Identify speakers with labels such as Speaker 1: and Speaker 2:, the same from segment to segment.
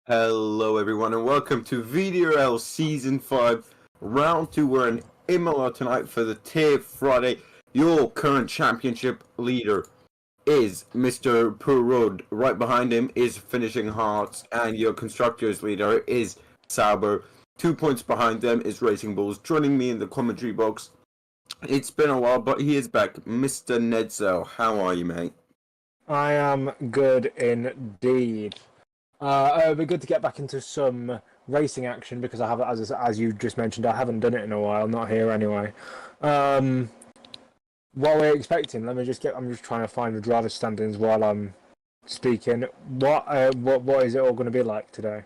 Speaker 1: Hello everyone and welcome to VDRL Season 5 Round 2. We're in Imola tonight for the Tier Friday. Your current championship leader is Mr. Perrod. Right behind him is Finishing Hearts, and your constructors leader is Sauber. 2 points behind them is Racing Bulls. Joining me in the commentary box, it's been a while but he is back, Mr. Nedzo. How are you, mate?
Speaker 2: I am good indeed. It'd be good to get back into some racing action because I have, as you just mentioned, I haven't done it in a while. Not here anyway. What we're expecting, I'm just trying to find the driver standings while I'm speaking. What is it all going to be like today?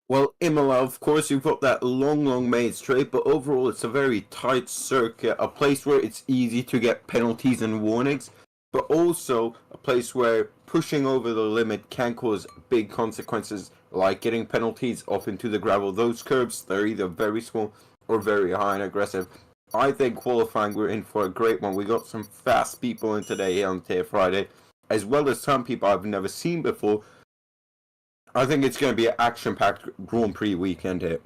Speaker 1: Well, Imola, of course, you've got that long main straight, but overall it's a very tight circuit, a place where it's easy to get penalties and warnings, but also a place where pushing over the limit can cause big consequences, like getting penalties off into the gravel. Those curbs, they're either very small or very high and aggressive. I think qualifying, we're in for a great one. We got some fast people in today on Tier Friday, as well as some people I've never seen before. I think it's going to be an action-packed Grand Prix weekend here.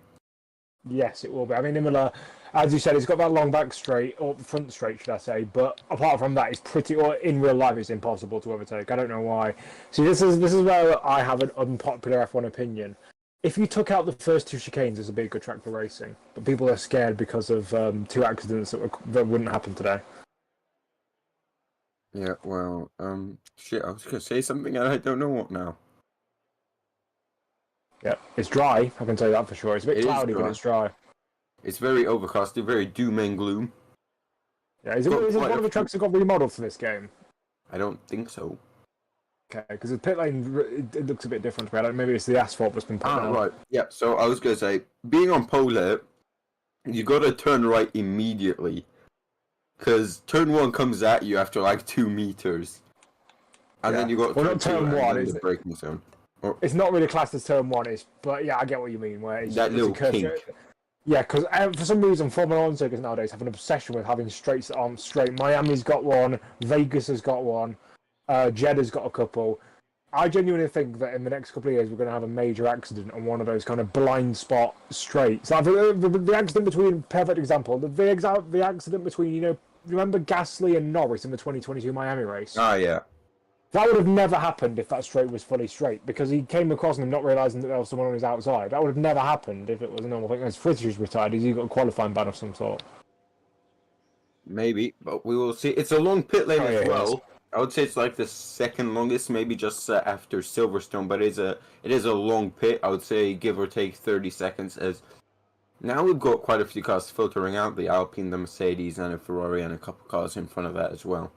Speaker 2: Yes, it will be. I mean, Imola, as you said, it's got that long back straight, or front straight, should I say, but apart from that, it's pretty, or in real life, it's impossible to overtake. I don't know why. See, this is where I have an unpopular F1 opinion. If you took out the first two chicanes, this would be a good track for racing, but people are scared because of two accidents that wouldn't happen today.
Speaker 1: Yeah, well, shit, I was going to say something and I don't know what now.
Speaker 2: Yeah, it's dry, I can tell you that for sure. It's a bit cloudy, but it's dry.
Speaker 1: It's very overcasty, very doom and gloom.
Speaker 2: Yeah, is it one of the tracks that got remodeled for this game?
Speaker 1: I don't think so.
Speaker 2: Okay, because the pit lane, it looks a bit different to me. Maybe it's the asphalt that's been put down.
Speaker 1: Right. Yeah, so I was going to say, being on pole here, you got to turn right immediately. Because turn 1 comes at you after like 2 meters. And then you got
Speaker 2: turn 1,
Speaker 1: is the braking zone.
Speaker 2: It's not really classed as turn 1, but yeah, I get what you mean. Where it's,
Speaker 1: that little kink.
Speaker 2: Yeah, because for some reason, Formula 1 circuits nowadays have an obsession with having straights that aren't straight. Miami's got one, Vegas has got one, Jeddah's got a couple. I genuinely think that in the next couple of years, we're going to have a major accident on one of those kind of blind spot straights. Like the accident between, perfect example, the accident between, remember Gasly and Norris in the 2022 Miami race?
Speaker 1: Ah, yeah.
Speaker 2: That would have never happened if that straight was fully straight, because he came across them not realising that there was someone on his outside. That would have never happened if it was a normal thing. As Fritz retired, he's got a qualifying ban of some sort.
Speaker 1: Maybe, but we will see. It's a long pit lane as well. I would say it's like the second longest, maybe just after Silverstone, but it is a long pit. I would say give or take 30 seconds. As now we've got quite a few cars filtering out: the Alpine, the Mercedes, and a Ferrari, and a couple cars in front of that as well.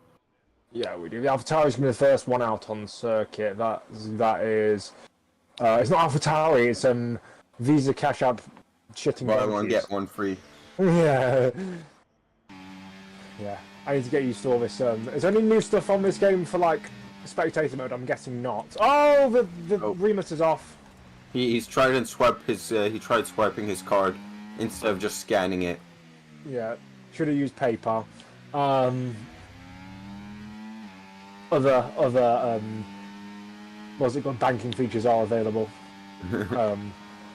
Speaker 2: Yeah, we do. The AlphaTauri is going to be the first one out on circuit. That is, it's not AlphaTauri. It's Visa Cash App shitting.
Speaker 1: Buy one get one free.
Speaker 2: Yeah. Yeah. I need to get used to all this. Is there any new stuff on this game for like spectator mode? I'm guessing not. Oh, the Remus is off.
Speaker 1: He's tried and swipe his. He tried swiping his card instead of just scanning it.
Speaker 2: Yeah. Should have used PayPal. Other what's it called? Banking features are available.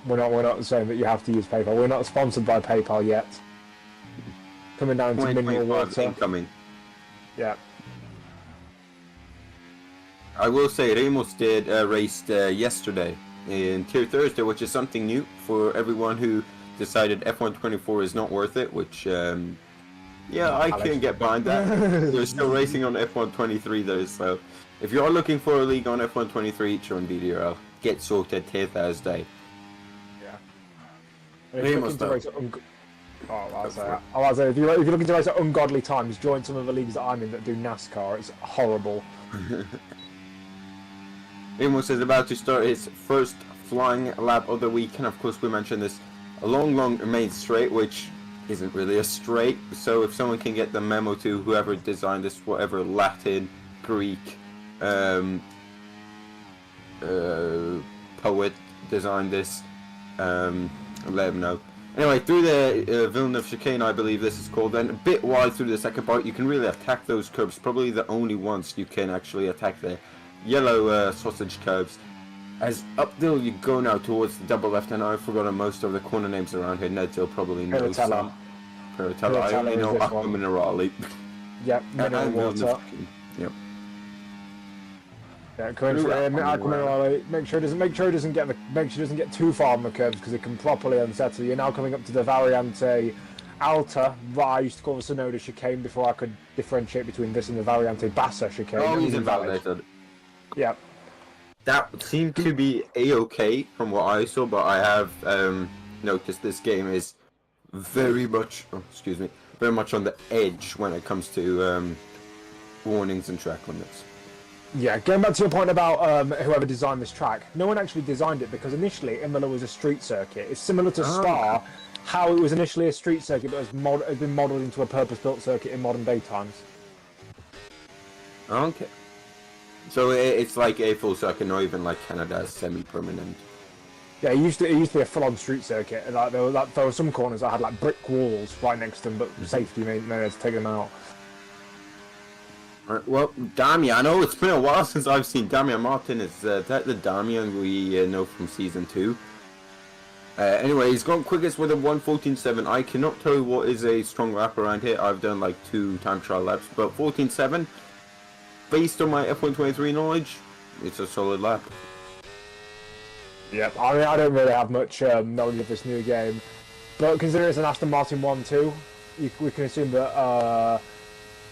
Speaker 2: We're not saying that you have to use PayPal. We're not sponsored by PayPal yet. Coming down to mineral water.
Speaker 1: Incoming.
Speaker 2: Yeah.
Speaker 1: I will say Ramos did raced yesterday in Tier Thursday, which is something new for everyone who decided F124 is not worth it, which yeah, I can get behind that. They're still racing on F123 though, so if you're looking for a league on F123, join VDRL. Get sorted Tier Thursday.
Speaker 2: Yeah. If you're looking to race at ungodly times, join some of the leagues that I'm in that do NASCAR. It's horrible.
Speaker 1: Ramos is about to start his first flying lap of the week, and of course we mentioned this, a long main straight, which isn't really a straight, so if someone can get the memo to whoever designed this, whatever Latin, Greek, poet designed this, let him know. Anyway, through the Villeneuve chicane, I believe this is called, then a bit wide through the second part, you can really attack those curves, probably the only ones you can actually attack the yellow sausage curves. As uphill you go now towards the double left, and I've forgotten most of the corner names around here. Ned'll probably know some. Piratella. I only know Aqua Minerale.
Speaker 2: Yep, mineral water.
Speaker 1: Yep.
Speaker 2: Yeah, coming through Aqua Minerale. Make sure it doesn't get too far on the curves because it can properly unsettle. You're now coming up to the Variante Alta, what I used to call the Sonoda chicane before I could differentiate between this and the Variante Bassa chicane.
Speaker 1: Oh, he's invalidated.
Speaker 2: Yep.
Speaker 1: That seemed to be a-okay from what I saw, but I have noticed this game is very much on the edge when it comes to warnings and track limits.
Speaker 2: Yeah, going back to your point about whoever designed this track, no one actually designed it because initially Imola was a street circuit. It's similar to Spa, how it was initially a street circuit but has been modelled into a purpose-built circuit in modern day times.
Speaker 1: Okay. So it's like a full circuit, not even like Canada's semi-permanent.
Speaker 2: Yeah, it used to be a full-on street circuit. And there were some corners that had like brick walls right next to them, but safety made to take them out.
Speaker 1: Right, well, Damian, I know it's been a while since I've seen Damian Martin. Is that the Damian we know from Season 2? Anyway, he's gone quickest with a 1:14.7. I cannot tell you what is a strong lap around here. I've done like 2 time trial laps, but 14.7, based on my F123 knowledge, it's a solid lap.
Speaker 2: Yep, I mean, I don't really have much knowledge of this new game, but considering it's an Aston Martin 1-2, we can assume that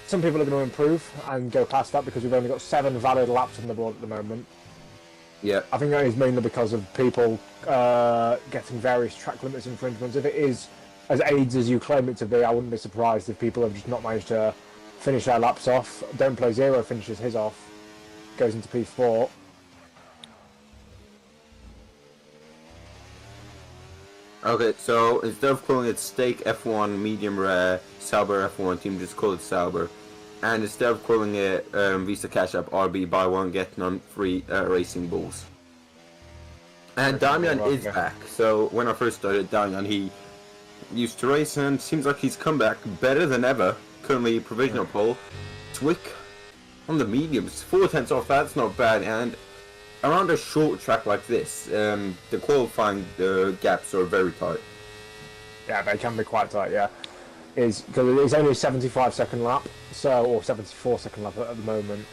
Speaker 2: some people are going to improve and go past that because we've only got 7 valid laps on the board at the moment.
Speaker 1: Yeah.
Speaker 2: I think that is mainly because of people getting various track limits infringements. If it is as AIDS as you claim it to be, I wouldn't be surprised if people have just not managed to finish their laps off. Don't Play Zero finishes his off, goes into P4.
Speaker 1: Okay, so instead of calling it Steak F1 Medium Rare Sauber F1 team, just call it Sauber. And instead of calling it Visa Cash App RB Buy One Get None Free Racing Bulls. And Damian is back. So when I first started, Damian, he used to race and seems like he's come back better than ever. Currently provisional pole. Swick on the mediums, 4/10 off. That's not bad. And around a short track like this, the qualifying gaps are very tight.
Speaker 2: Yeah, they can be quite tight. Yeah, because it's only a 75-second lap, or 74-second lap at the moment.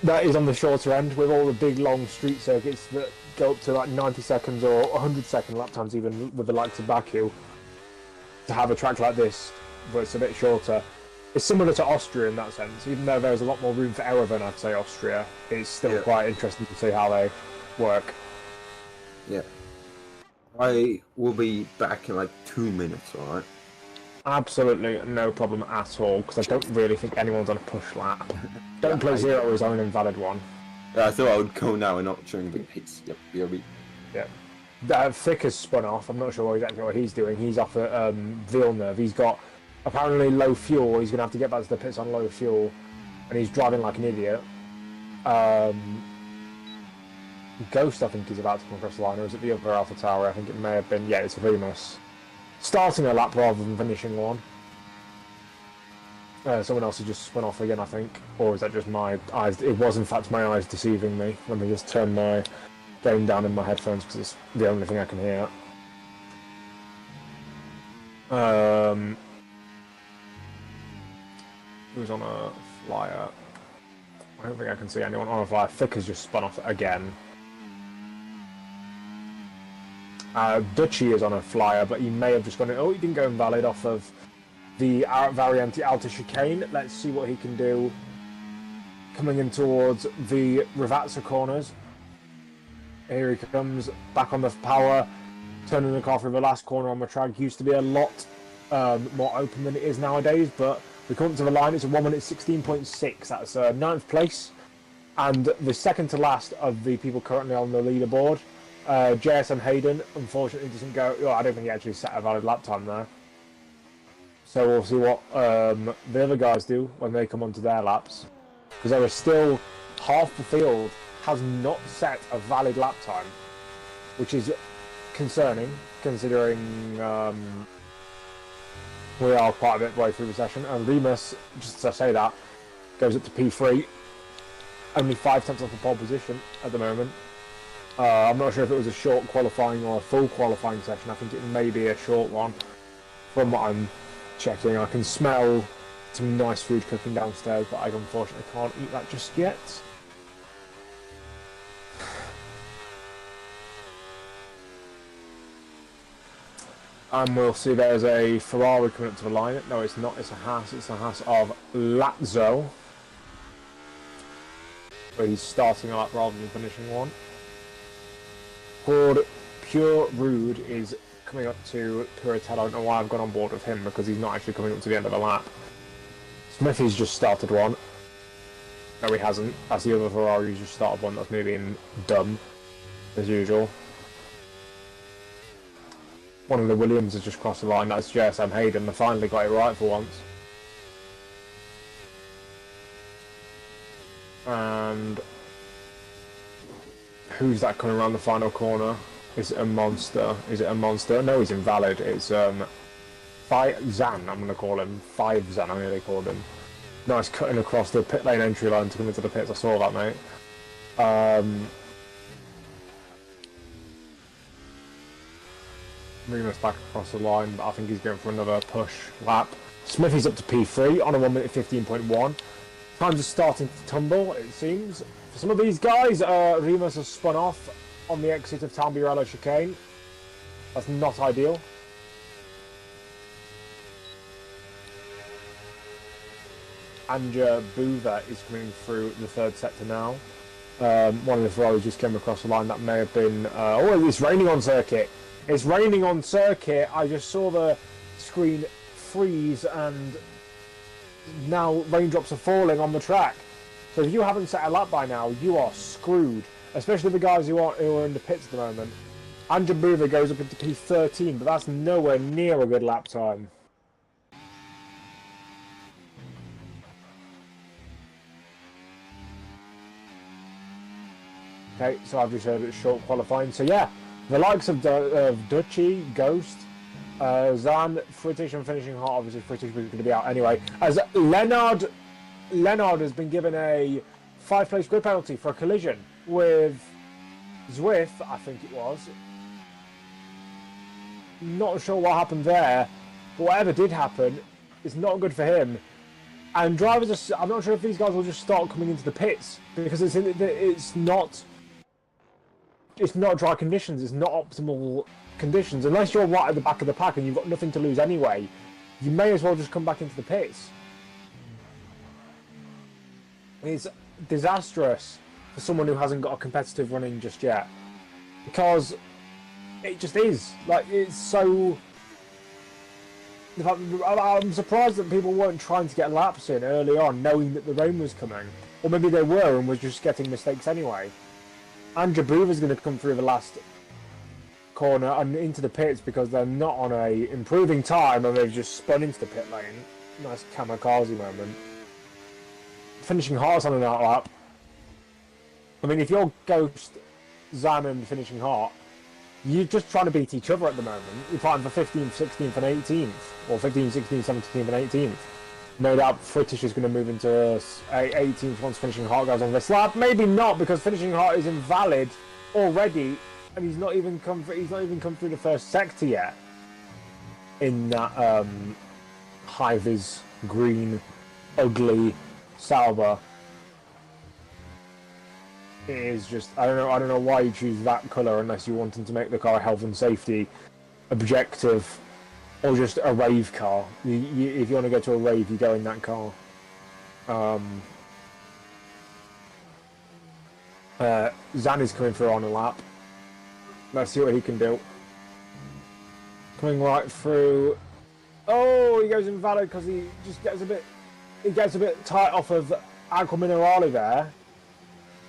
Speaker 2: That is on the shorter end with all the big long street circuits that go up to like 90 seconds or 100-second lap times, even with the likes of Baku. To have a track like this, but it's a bit shorter. It's similar to Austria in that sense, even though there's a lot more room for error than I'd say Austria. It's still quite interesting to see how they work.
Speaker 1: Yeah. I will be back in like 2 minutes, alright?
Speaker 2: Absolutely no problem at all, because I don't really think anyone's on a push lap. Don't Play Zero is on an invalid one.
Speaker 1: Yeah, I thought I would go now and not during the race. Yep, BRB.
Speaker 2: Yeah. Thick has spun off. I'm not sure exactly what he's doing. He's off at Villeneuve. He's got apparently low fuel. He's going to have to get back to the pits on low fuel, and he's driving like an idiot. Ghost, I think, is about to come across the line, or is it the other Alpha Tower? I think it may have been. Yeah, it's Remus. Starting a lap rather than finishing one. Someone else has just spun off again, I think. Or is that just my eyes? It was, in fact, my eyes deceiving me. Let me just turn my game down in my headphones because it's the only thing I can hear. Who's on a flyer? I don't think I can see anyone on a flyer. Thick has just spun off again. Dutchy is on a flyer, but he may have just gone. Oh, he didn't go invalid off of the Variante Alta chicane. Let's see what he can do. Coming in towards the Ravazza corners. Here he comes, back on the power, turning the car through the last corner on the track. Used to be a lot more open than it is nowadays, but we come to the line. It's a 1 minute 16.6. That's 9th place, and the second to last of the people currently on the leaderboard. JSM Hayden, unfortunately, doesn't go. Oh, I don't think he actually set a valid lap time there. So we'll see what the other guys do when they come onto their laps, because there is still half the field has not set a valid lap time, which is concerning considering we are quite a bit way through the session. And Remus, just to say that, goes up to P3, only 5 tenths off the pole position at the moment. I'm not sure if it was a short qualifying or a full qualifying session. I think it may be a short one. From what I'm checking, I can smell some nice food cooking downstairs, but I unfortunately can't eat that just yet. And we'll see there's a Ferrari coming up to the line. No, it's not. It's a Haas. It's a Haas of Lazio. Where he's starting a lap rather than finishing one. Called Pure Rude is coming up to Puritel. I don't know why I've gone on board with him, because he's not actually coming up to the end of the lap. Smithy's just started one. No, he hasn't. That's the other Ferrari who's just started one. That's me being dumb, as usual. One of the Williams has just crossed the line. That's JSM Hayden. They finally got it right for once. And who's that coming around the final corner? Is it a monster? Is it a monster? No, he's invalid. It's Zan. I'm going to call him. Zan. I'm going to call him. Nice cutting across the pit lane entry line to come into the pits. I saw that, mate. Remus back across the line, but I think he's going for another push lap. Smithy's up to P3 on a 1 minute 15.1. Times are starting to tumble, it seems. For some of these guys, Remus has spun off on the exit of Tamburello chicane. That's not ideal. Anja Buva is coming through the third sector now. One of the Ferraris just came across the line. That may have been... oh, it's raining on circuit. It's raining on circuit. I just saw the screen freeze and now raindrops are falling on the track. So if you haven't set a lap by now, you are screwed. Especially the guys who are in the pits at the moment. Anja Buva goes up into P13, but that's nowhere near a good lap time. Okay, so I've just heard it's short qualifying. So yeah, the likes of Duchy, Ghost, Zan, Fritish and finishing hot. Obviously Fritish was going to be out anyway. As Leonard has been given a 5-place grid penalty for a collision with Zwift, I think it was. Not sure what happened there, but whatever did happen, it's not good for him. And drivers are, I'm not sure if these guys will just start coming into the pits, because it's not dry conditions, it's not optimal conditions. Unless you're right at the back of the pack and you've got nothing to lose anyway, you may as well just come back into the pits. It's disastrous for someone who hasn't got a competitive running just yet, because it just is. Like, it's so... I'm surprised that people weren't trying to get laps in early on, knowing that the rain was coming. Or maybe they were and was just getting mistakes anyway. And Jabuva's going to come through the last corner and into the pits because they're not on a improving time and they've just spun into the pit lane. Nice kamikaze moment. Finishing hot on an out lap. I mean, if you're Ghost, Zan and finishing hot, you're just trying to beat each other at the moment. You're fighting for 15th, 16th and 18th. Or 15th, 16th, 17th and 18th. No doubt Fritish is going to move into 18th once finishing hot goes on this lap. Maybe not, because finishing hot is invalid already, and he's not even come through the first sector yet. In that high-vis green, ugly Sauber. It is just, I don't know why you choose that colour unless you wanted to make the car a health and safety objective, or just a rave car. If you want to go to a rave, you go in that car. Zan is coming through on a lap. Let's see what he can do. Coming right through. Oh, he goes invalid because he just gets a bit tight off of Aqua Minerale there.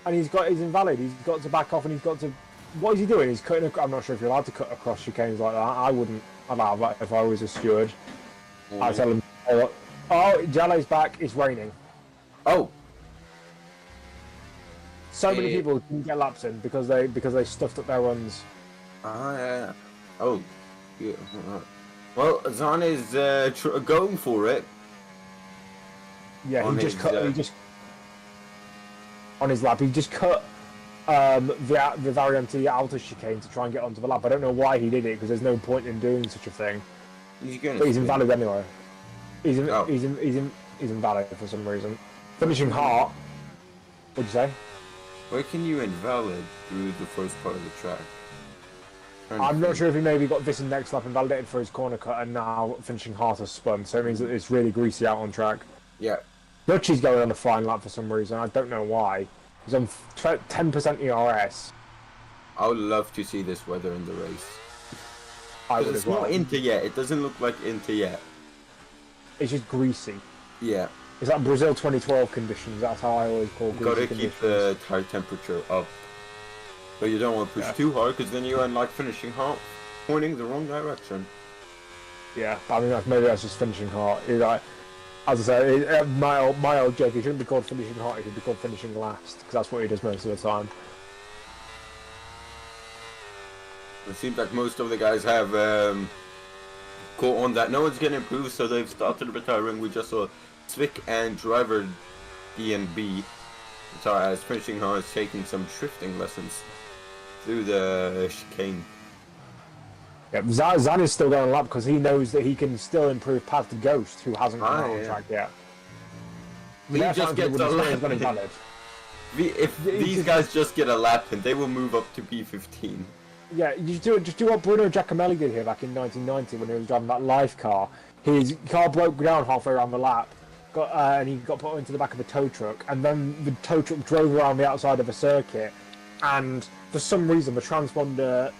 Speaker 2: And he's invalid. He's got to back off and he's got to... What is he doing? He's cutting... I'm not sure if you're allowed to cut across chicanes like that. I wouldn't allow that if I was a steward. I'd tell him... Oh, Jale's back. It's raining.
Speaker 1: Oh.
Speaker 2: So many people didn't get laps in because they stuffed up their runs.
Speaker 1: Yeah. Oh. Yeah. Well, Zan is going for it.
Speaker 2: Yeah, he just on his lap. He just cut the Variante Alta chicane to try and get onto the lap. I don't know why he did it because there's no point in doing such a thing. But he's invalid anyway. He's invalid for some reason. Finishing Hart. What'd you say?
Speaker 1: Where can you invalid through the first part of the track?
Speaker 2: I'm not sure if he maybe got this in next lap invalidated for his corner cut and now finishing Hart has spun, so it means that it's really greasy out on track.
Speaker 1: Yeah.
Speaker 2: Dutchy's going on a fine lap for some reason. I don't know why. He's on 10% ERS.
Speaker 1: I would love to see this weather in the race.
Speaker 2: I would
Speaker 1: It's
Speaker 2: as well.
Speaker 1: not Inter yet. It doesn't look like Inter yet.
Speaker 2: It's just greasy.
Speaker 1: Yeah.
Speaker 2: It's like Brazil 2012 conditions. That's how I always call greasy
Speaker 1: Gotta
Speaker 2: conditions.
Speaker 1: keep the tire temperature up. But you don't want to push too hard because then you end like finishing hard, pointing the wrong direction.
Speaker 2: Yeah, I mean maybe that's just finishing Hart. Like, as I say, my old joke, he shouldn't be called finishing Hart, he should be called finishing last, because that's what he does most of the time.
Speaker 1: It seems like most of the guys have caught on that no one's getting improved, so they've started retiring. We just saw Zwick and driver DNB retire as finishing Hart is taking some drifting lessons through the chicane.
Speaker 2: Yeah, Zan is still going on lap because he knows that he can still improve past Ghost, who hasn't come out on track yet.
Speaker 1: He just gets a lap. If these guys just get a lap, and they will move up to P15.
Speaker 2: Yeah, just do what Bruno Giacomelli did here back in 1990 when he was driving that life car. His car broke down halfway around the lap, and he got put into the back of a tow truck, and then the tow truck drove around the outside of a circuit, and for some reason the transponder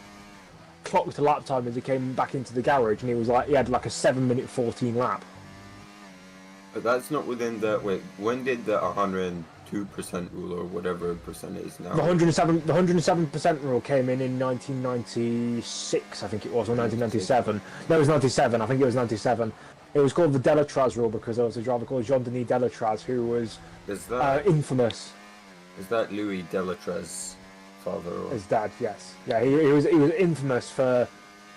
Speaker 2: clocked a lap time as he came back into the garage, and he had like a 7-minute 14 lap.
Speaker 1: But that's not within the when did the 102% rule or whatever percent is now?
Speaker 2: The 107% rule came in 1996, I think it was, or 1997. No, it was 97. I think it was 97. It was called the Delatraz rule because there was a driver called Jean-Denis Delatraz who was infamous.
Speaker 1: Is that Louis Delatraz? Father or...
Speaker 2: His dad, yes. Yeah, he was infamous for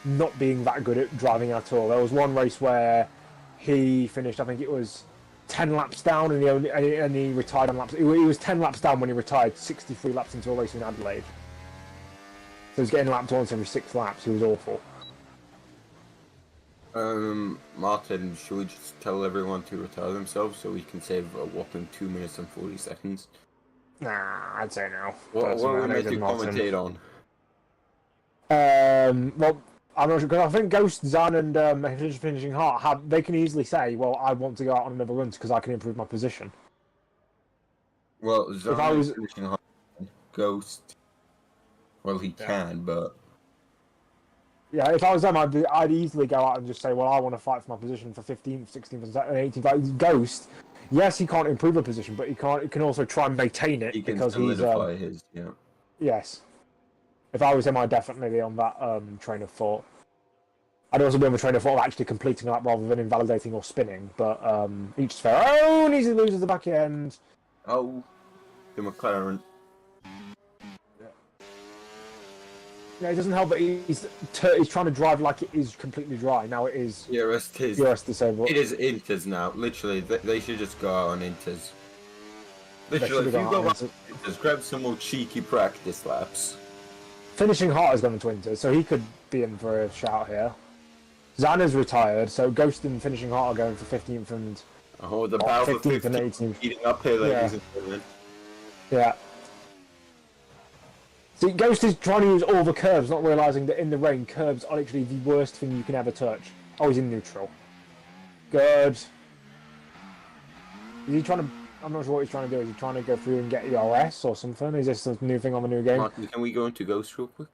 Speaker 2: not being that good at driving at all. There was one race where he finished, I think it was 10 laps down, and he retired on laps. He was 10 laps down when he retired, 63 laps into a race in Adelaide. So he was getting lapped once every 6 laps. He was awful.
Speaker 1: Martin, should we just tell everyone to retire themselves so we can save a whopping 2 minutes and 40 seconds?
Speaker 2: Nah, I'd say no.
Speaker 1: What are we meant to commentate on?
Speaker 2: Well, I'm not sure, because I think Ghost, Zan, and Finishing Hart, they can easily say, well, I want to go out on another run because I can improve my position.
Speaker 1: Well, Zan is Finishing Hart, Ghost, well, he can, but...
Speaker 2: Yeah, if I was them, I'd easily go out and just say, well, I want to fight for my position for 15th, 16th, and 18th. Like, Ghost, yes, he can't improve a position, but he can also try and maintain it because he's...
Speaker 1: his, yeah.
Speaker 2: Yes. If I was him, I'd definitely be on that train of thought. I'd also be on the train of thought of actually completing a lap rather than invalidating or spinning, but each is fair. Oh, and he loses the back end.
Speaker 1: Oh, the McLaren.
Speaker 2: Yeah, it doesn't help that he's trying to drive like it is completely dry. Now it is...
Speaker 1: ERS
Speaker 2: disabled.
Speaker 1: It is Inters now. Literally, they should just go out on Inters. Literally, if you go out on Inters, grab some more cheeky practice laps.
Speaker 2: Finishing Hart has gone into Inters, so he could be in for a shout here. Zana's retired, so Ghost and Finishing Hart are going for 15th and...
Speaker 1: Oh, the battle for
Speaker 2: 15th and 18th.
Speaker 1: Eating up here, ladies and gentlemen.
Speaker 2: Yeah. See, Ghost is trying to use all the curves, not realising that in the rain, curves are literally the worst thing you can ever touch. Oh, he's in neutral. Good. Is he trying to... I'm not sure what he's trying to do. Is he trying to go through and get ERS or something? Is this a new thing on the new game?
Speaker 1: Martin, can we go into Ghost real quick?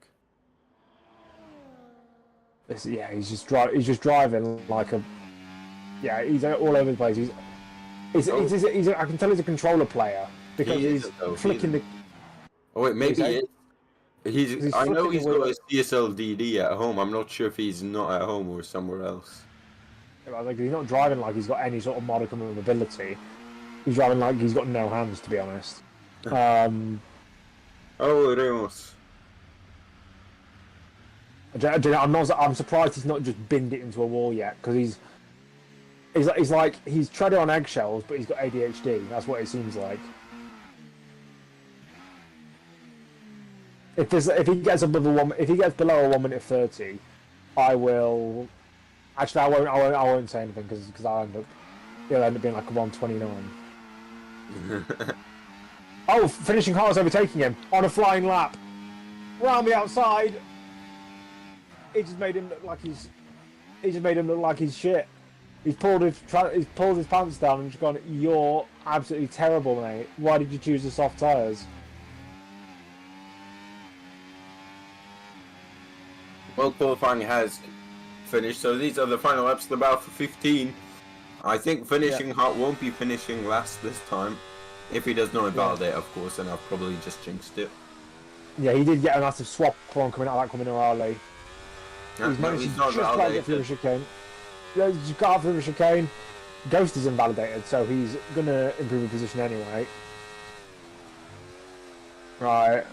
Speaker 2: Yeah, he's just driving like a... Yeah, he's all over the place. I can tell he's a controller player because he's flicking the...
Speaker 1: Oh wait, maybe he's I know he's got a CSLDD at home. I'm not sure if he's not at home or somewhere else.
Speaker 2: Yeah, like, he's not driving like he's got any sort of modicum of ability. He's driving like he's got no hands, to be honest.
Speaker 1: Oh, Ramos.
Speaker 2: I'm surprised he's not just binned it into a wall yet, because he's treading on eggshells, but he's got ADHD. That's what it seems like. if he gets above if he gets below a 1 minute 30, I will. Actually, I won't say anything because he'll end up being like a 1:29. Oh, finishing Hart's overtaking him on a flying lap, round the outside. He just made him look like he's shit. He's pulled his pants down and just gone, "You're absolutely terrible, mate. Why did you choose the soft tyres?"
Speaker 1: Well, qualifying has finished, so these are the final laps of the battle for 15. I think finishing Hart won't be finishing last this time. If he does not invalidate, of course, and I've probably just jinxed it.
Speaker 2: Yeah, he did get a massive swap on coming out of that coming early. He's managed to just about get through the chicane. Yeah, he's got out through the chicane. Ghost is invalidated, so he's gonna improve his position anyway. Right.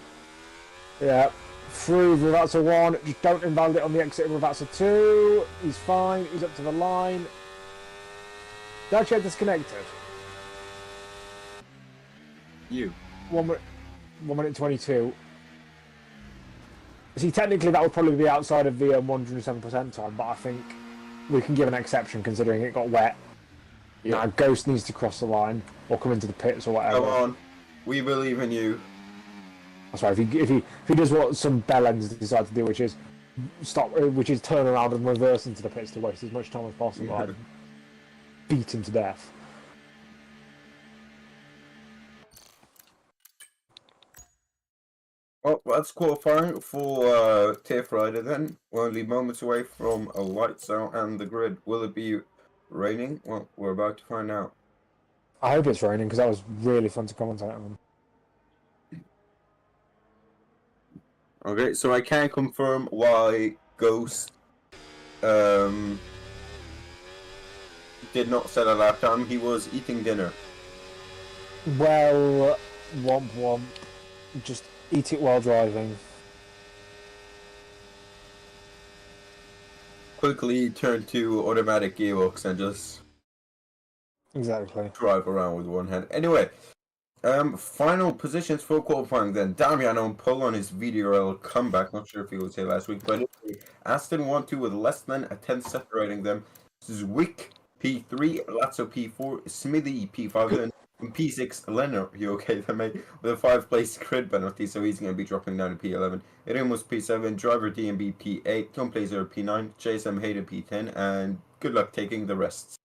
Speaker 2: Yeah. Through Ravazza 1. Just don't invalidate on the exit of Ravazza 2. He's fine. He's up to the line. Did I check disconnected?
Speaker 1: You.
Speaker 2: 1 minute 22. See, technically that would probably be outside of the 107% time, but I think we can give an exception considering it got wet.
Speaker 1: Yeah.
Speaker 2: Now, Ghost needs to cross the line or come into the pits or whatever.
Speaker 1: Come on, we believe in you.
Speaker 2: That's right. If he does what some bellends decide to do, which is turn around and reverse into the pits to waste as much time as possible, I'd beat him to death.
Speaker 1: Well, that's qualifying for TIFF Rider then. We're only moments away from a lights out and the grid. Will it be raining? Well, we're about to find out.
Speaker 2: I hope it's raining because that was really fun to commentate on.
Speaker 1: Okay, so I can't confirm why Ghost did not set a lap time. He was eating dinner.
Speaker 2: Well, womp womp. Just eat it while driving.
Speaker 1: Quickly turn to automatic gearbox and just
Speaker 2: Exactly.
Speaker 1: drive around with one hand. Anyway, final positions for qualifying then. Damian on pole on his VDRL comeback. Not sure if he was here last week, but Aston 1-2 with less than a 10 separating them. Zwick P3, Lazzo P4, Smithy P5, and P6, Leonard, you okay there, mate? With a 5-place grid penalty, so he's going to be dropping down to P11. Irim was P7, Driver DMB P8, Tom Plazer P9, JSM Hayden P10, and good luck taking the rest.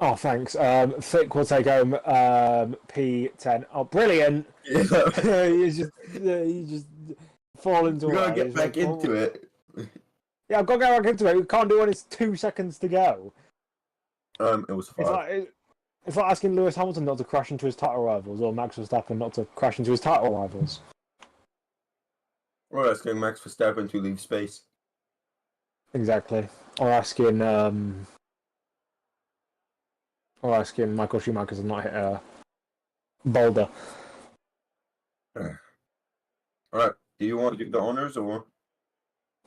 Speaker 2: Oh, thanks. Thick will take home P10. Oh, brilliant!
Speaker 1: Yeah.
Speaker 2: you just fall into it.
Speaker 1: You gotta get back into it.
Speaker 2: Yeah, I've got to get back into it. We can't do it when it's 2 seconds to go.
Speaker 1: It was 5.
Speaker 2: It's like asking Lewis Hamilton not to crash into his title rivals, or Max Verstappen not to crash into his title rivals.
Speaker 1: Or asking Max Verstappen to leave space.
Speaker 2: Exactly. Or asking Michael Schumacher to not hit a boulder.
Speaker 1: Alright, do you want to do the honors or?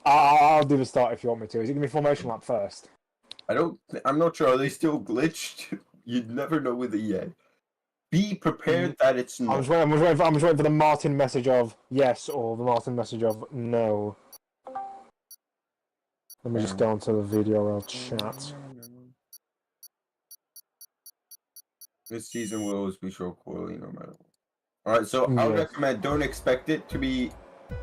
Speaker 2: I'll do the start if you want me to. Is it going to be formation lap first?
Speaker 1: I'm not sure. Are they still glitched? You'd never know with the EA. Be prepared that it's not.
Speaker 2: I'm just waiting for the Martin message of yes or the Martin message of no. Let me just go onto the VDRL chat.
Speaker 1: This season will always be short quarterly no matter what. Alright, so I would recommend don't expect it to be...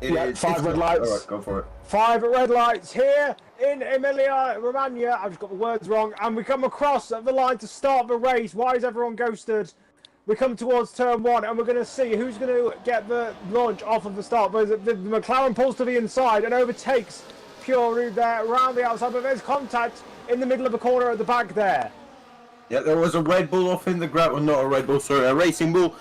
Speaker 2: 5 red lights.
Speaker 1: Alright, go for it.
Speaker 2: 5 red lights here in Emilia Romagna. I've just got the words wrong. And we come across the line to start the race. Why is everyone ghosted? We come towards turn 1 and we're going to see who's going to get the launch off of the start. But the McLaren pulls to the inside and overtakes Pure there around the outside. But there's contact in the middle of the corner at the back there.
Speaker 1: Yeah, there was a Red Bull off in the ground. Well, not a Red Bull, sorry, a Racing Bull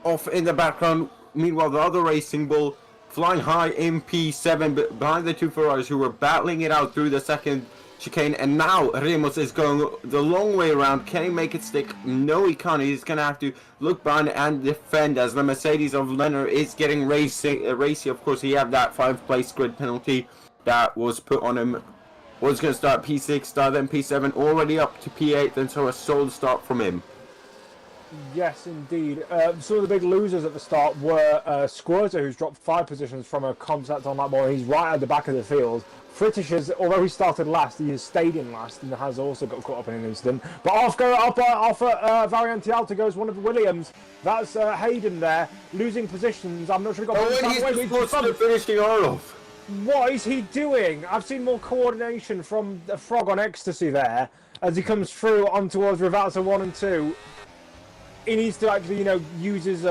Speaker 1: off in the background. Meanwhile, the other Racing Bull flying high in P7 behind the two Ferraris who were battling it out through the second chicane. And now Ramos is going the long way around. Can he make it stick? No, he can't. He's going to have to look behind and defend as the Mercedes of Leonard is getting racy. Of course, he had that 5-place grid penalty that was put on him. Was going to start P6, then P7, already up to P8, and so a solid start from him.
Speaker 2: Yes, indeed. Some of the big losers at the start were Squirter, who's dropped 5 positions from a contact on that ball. He's right at the back of the field. Frittich has, although he started last, he has stayed in last and has also got caught up in an incident. But off at Variante Alta goes one of the Williams. That's Hayden there, losing positions. I'm not sure he got...
Speaker 1: Oh, and he's supposed to finishing Orlov.
Speaker 2: What is he doing? I've seen more coordination from the Frog on Ecstasy there as he comes through on towards Rivalta 1 and 2. He needs to actually, use his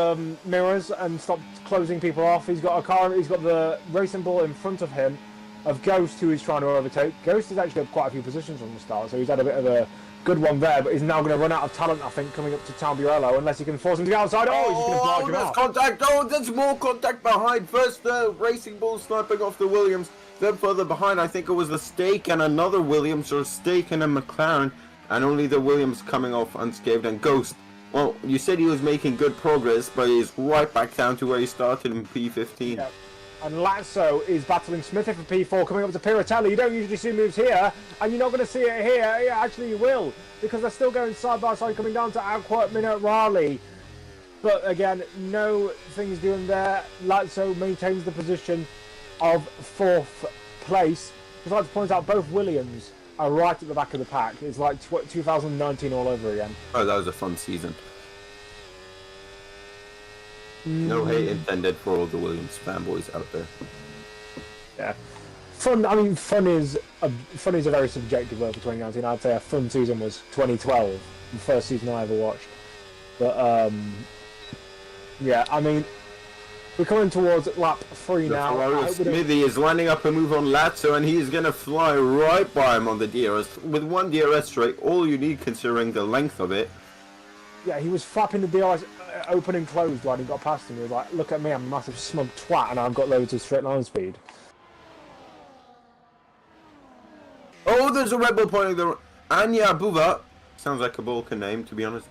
Speaker 2: mirrors and stop closing people off. He's got a car. He's got the racing ball in front of him, of Ghost, who he's trying to overtake. Ghost has actually had quite a few positions from the start, so he's had a bit of a good one there. But he's now going to run out of talent, I think, coming up to Tamburello, unless he can force him to get outside. Oh, he's going to barge him out.
Speaker 1: Contact! Oh, there's more contact behind. First, the racing ball sniping off the Williams. Then further behind, I think it was the Stake and another Williams, or Stake and a McLaren, and only the Williams coming off unscathed. And Ghost. Well, you said he was making good progress, but he's right back down to where he started in P15.
Speaker 2: Yep. And Lazzo is battling Smithy for P4, coming up to Piratelli. You don't usually see moves here, and you're not going to see it here. Yeah, actually you will, because they're still going side by side, coming down to Aqua Minute. But again, no things doing there. Lazzo maintains the position of 4th place. I'd like to point out both Williams are right at the back of the pack. It's like 2019 all over again.
Speaker 1: Oh, that was a fun season. No hate intended for all the Williams fanboys out there.
Speaker 2: Yeah, fun. I mean, fun is a very subjective word for 2019. I'd say a fun season was 2012, the first season I ever watched. But yeah, I mean, we're coming towards lap 3 now.
Speaker 1: Smithy is lining up a move on Lazzo, and he's going to fly right by him on the DRS. With one DRS straight, all you need considering the length of it.
Speaker 2: Yeah, he was flapping the DRS open and closed when he got past him. He was like, look at me, I'm a massive smug twat, and I've got loads of straight line speed.
Speaker 1: Oh, there's a Red Bull pointing the... Anya Buva. Sounds like a Balkan name, to be honest.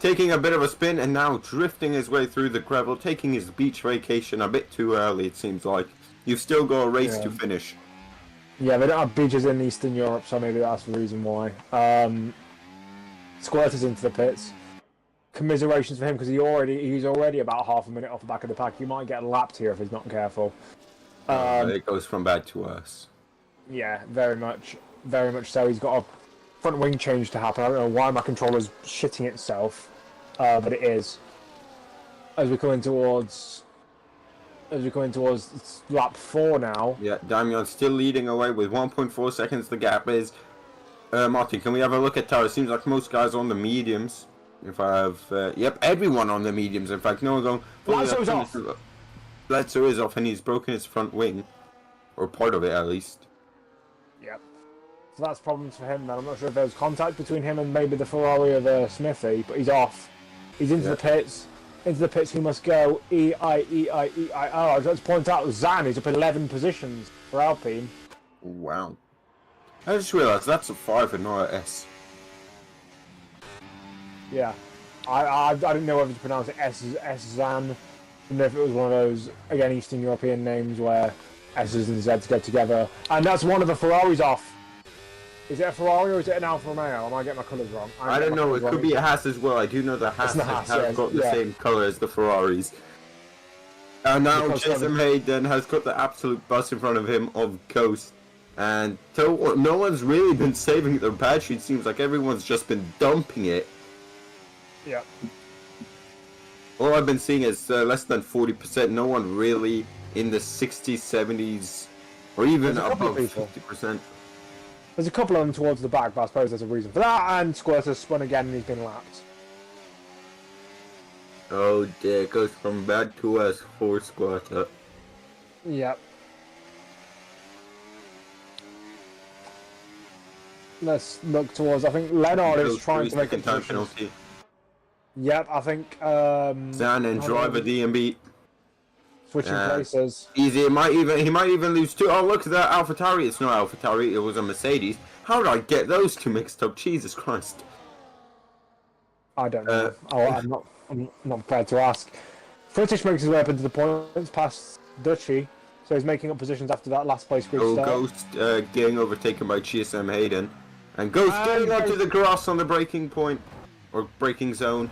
Speaker 1: Taking a bit of a spin and now drifting his way through the gravel, taking his beach vacation a bit too early, it seems like. You've still got a race to finish.
Speaker 2: Yeah, they don't have beaches in Eastern Europe, so maybe that's the reason why. Squirter's into the pits. Commiserations for him, because he's already about half a minute off the back of the pack. He might get lapped here if he's not careful.
Speaker 1: It goes from bad to worse.
Speaker 2: Yeah, very much so. He's got a front wing change to happen. I don't know why my controller's shitting itself, but it is. As we're coming towards lap 4 now.
Speaker 1: Yeah, Damian's still leading away with 1.4 seconds. The gap is. Martin, can we have a look at Tara? Seems like most guys on the mediums. If I have, yep, everyone on the mediums. In fact, no one going.
Speaker 2: Lazzo's off.
Speaker 1: Lazzo is off, and he's broken his front wing, or part of it at least.
Speaker 2: Yep. So that's problems for him. Then I'm not sure if there was contact between him and maybe the Ferrari or the Smithy, but he's off. He's into the pits. Into the pits he must go. E-I-E-I-E-I-O. I'd like to point out Zan is up 11 positions for Alpine.
Speaker 1: Wow. I just realised that's a 5 and not a S.
Speaker 2: Yeah. I didn't know whether to pronounce it S-Zan. I don't know if it was one of those, again, Eastern European names where S's and Z's get together. And that's one of the Ferraris off. Is it a Ferrari or is it an Alfa Romeo? I might get my colours wrong.
Speaker 1: I don't know. It could be a Haas as well. I do know the Haas have got the same colour as the Ferraris. And now Jason Hayden has got the absolute bus in front of him of Ghost. And no one's really been saving their battery. It seems like everyone's just been dumping it.
Speaker 2: Yeah.
Speaker 1: All I've been seeing is less than 40%. No one really in the 60s, 70s, or even above 50%.
Speaker 2: There's a couple of them towards the back, but I suppose there's a reason for that. And Squirter spun again and he's been lapped.
Speaker 1: Oh dear, it goes from bad to worse for Squirter.
Speaker 2: Yep. Let's look towards, I think Leonard is trying to make a
Speaker 1: time penalty.
Speaker 2: Yep, I think
Speaker 1: Zan and driver DMB.
Speaker 2: Switching places.
Speaker 1: Easy. He might even lose 2. Oh, look at that AlphaTauri. It's not AlphaTauri. It was a Mercedes. How did I get those 2 mixed up? Jesus Christ.
Speaker 2: I don't know. I'm not prepared to ask. Frittich makes his way up into the points past Duchy, so he's making up positions after that last place grid start.
Speaker 1: Ghost getting overtaken by GSM Hayden, and Ghost getting onto the grass on the braking point or braking zone.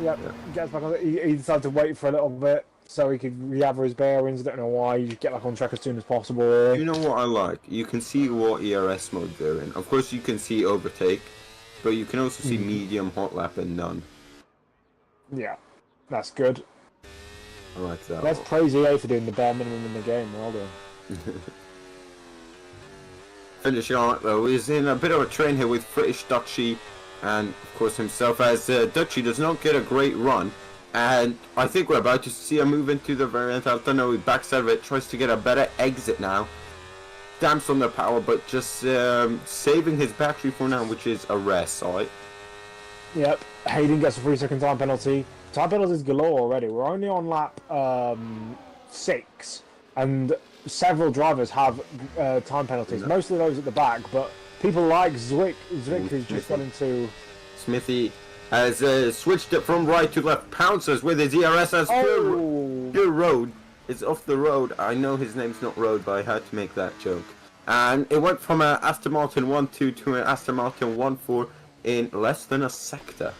Speaker 2: Yep,
Speaker 1: Yeah.
Speaker 2: gets back on it. He decided to wait for a little bit so he could regather his bearings. I don't know why. You just get back on track as soon as possible.
Speaker 1: You know what I like? You can see what ERS mode they're in. Of course, you can see overtake, but you can also see medium, hot lap, and none.
Speaker 2: Yeah, that's good.
Speaker 1: I like that.
Speaker 2: Let's praise EA for doing the bare minimum in the game. Well done.
Speaker 1: Finishing on it though, is in a bit of a train here with British Dutchy and of course himself, as Dutchy does not get a great run, and I think we're about to see a move into the variant. I don't know, he backs out of it, tries to get a better exit now, damps on the power, but just saving his battery for now, which is a rare sight.
Speaker 2: Yep, Hayden gets a 3-second time penalty. Time penalties galore already. We're only on lap 6, and several drivers have time penalties.
Speaker 1: Yeah.
Speaker 2: Most of those at the back, but people like Zwick who's just got into...
Speaker 1: Smithy has switched it from right to left, pounces with his ERS as pure road. It's off the road. I know his name's not Road, but I had to make that joke. And it went from an Aston Martin 1.2 to an Aston Martin 1.4 in less than a sector.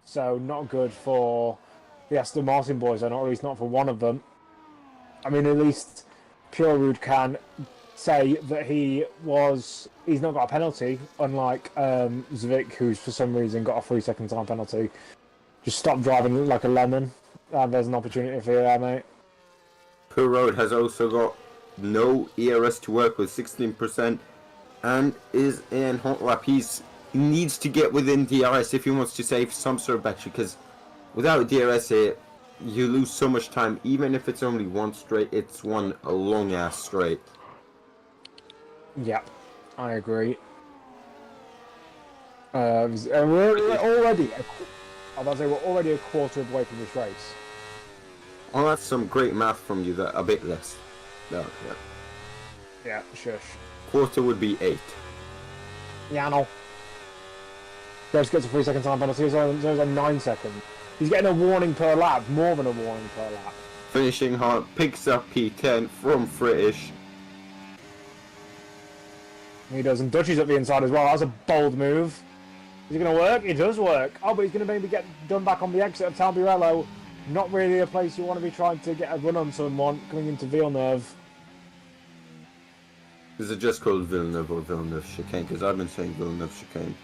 Speaker 2: So not good for the Aston Martin boys, or not, at least not for one of them. I mean, at least Purewood can say that he's not got a penalty, unlike Zwick, who's for some reason got a 3-second time penalty. Just stop driving like a lemon. There's an opportunity for you there, mate.
Speaker 1: Pure Road has also got no ERS to work with, 16%, and is in hot lap. He needs to get within DRS if he wants to save some sort of battery, because without DRS here, you lose so much time. Even if it's only one straight, it's one long ass straight.
Speaker 2: Yep, I agree. We're already a quarter of the way from this race.
Speaker 1: Oh, that's some great math from you. That a bit less. No, yeah.
Speaker 2: Yeah, shush.
Speaker 1: Quarter would be 8.
Speaker 2: Yeah, no. Gross gets a 3-second time penalty, so it's on 9 seconds. He's getting a warning per lap, more than a warning per lap.
Speaker 1: Finishing hard, picks up P10 from British.
Speaker 2: He does, and Dutchy's at the inside as well. That's a bold move. Is it going to work? It does work. Oh, but he's going to maybe get done back on the exit of Tamburello. Not really a place you want to be trying to get a run on someone coming into Villeneuve.
Speaker 1: Is it just called Villeneuve or Villeneuve chicane? Because I've been saying Villeneuve chicane.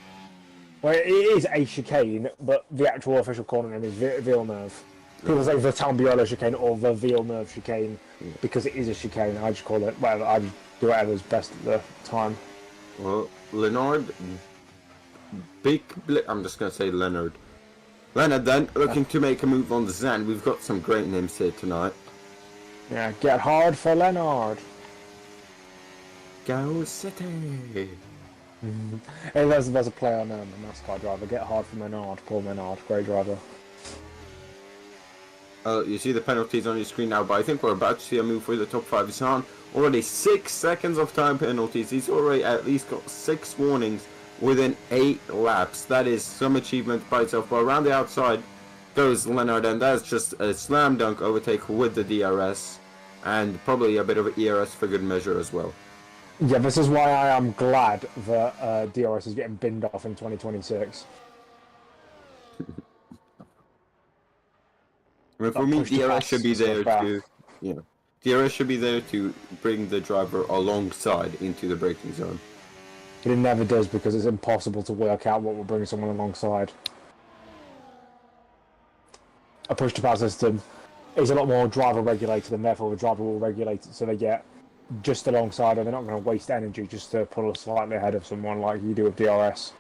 Speaker 2: Well, it is a chicane, but the actual official calling name is Villeneuve. People say the Tamburello chicane or the Villeneuve chicane because it is a chicane. I just call it whatever. I just do whatever's best at the time.
Speaker 1: Well, Leonard, I'm just going to say Leonard. Leonard then, looking to make a move on the Zan. We've got some great names here tonight.
Speaker 2: Yeah, get hard for Leonard.
Speaker 1: Go City!
Speaker 2: Hey, there's a play on the NASCAR driver. Get hard for Menard. Paul Menard, great driver.
Speaker 1: You see the penalties on your screen now, but I think we're about to see a move for the top 5. He's on already 6 seconds of time penalties. He's already at least got 6 warnings within 8 laps. That is some achievement by itself. But around the outside goes Leonard, and that's just a slam dunk overtake with the DRS, and probably a bit of an ERS for good measure as well.
Speaker 2: Yeah, this is why I am glad that DRS is getting binned off in 2026.
Speaker 1: For me, DRS should be there to, DRS should be there to bring the driver alongside into the braking zone.
Speaker 2: But it never does because it's impossible to work out what will bring someone alongside. A push-to-pass system is a lot more driver regulated, and therefore the driver will regulate it so they get just alongside, and they're not going to waste energy just to pull slightly ahead of someone like you do with DRS.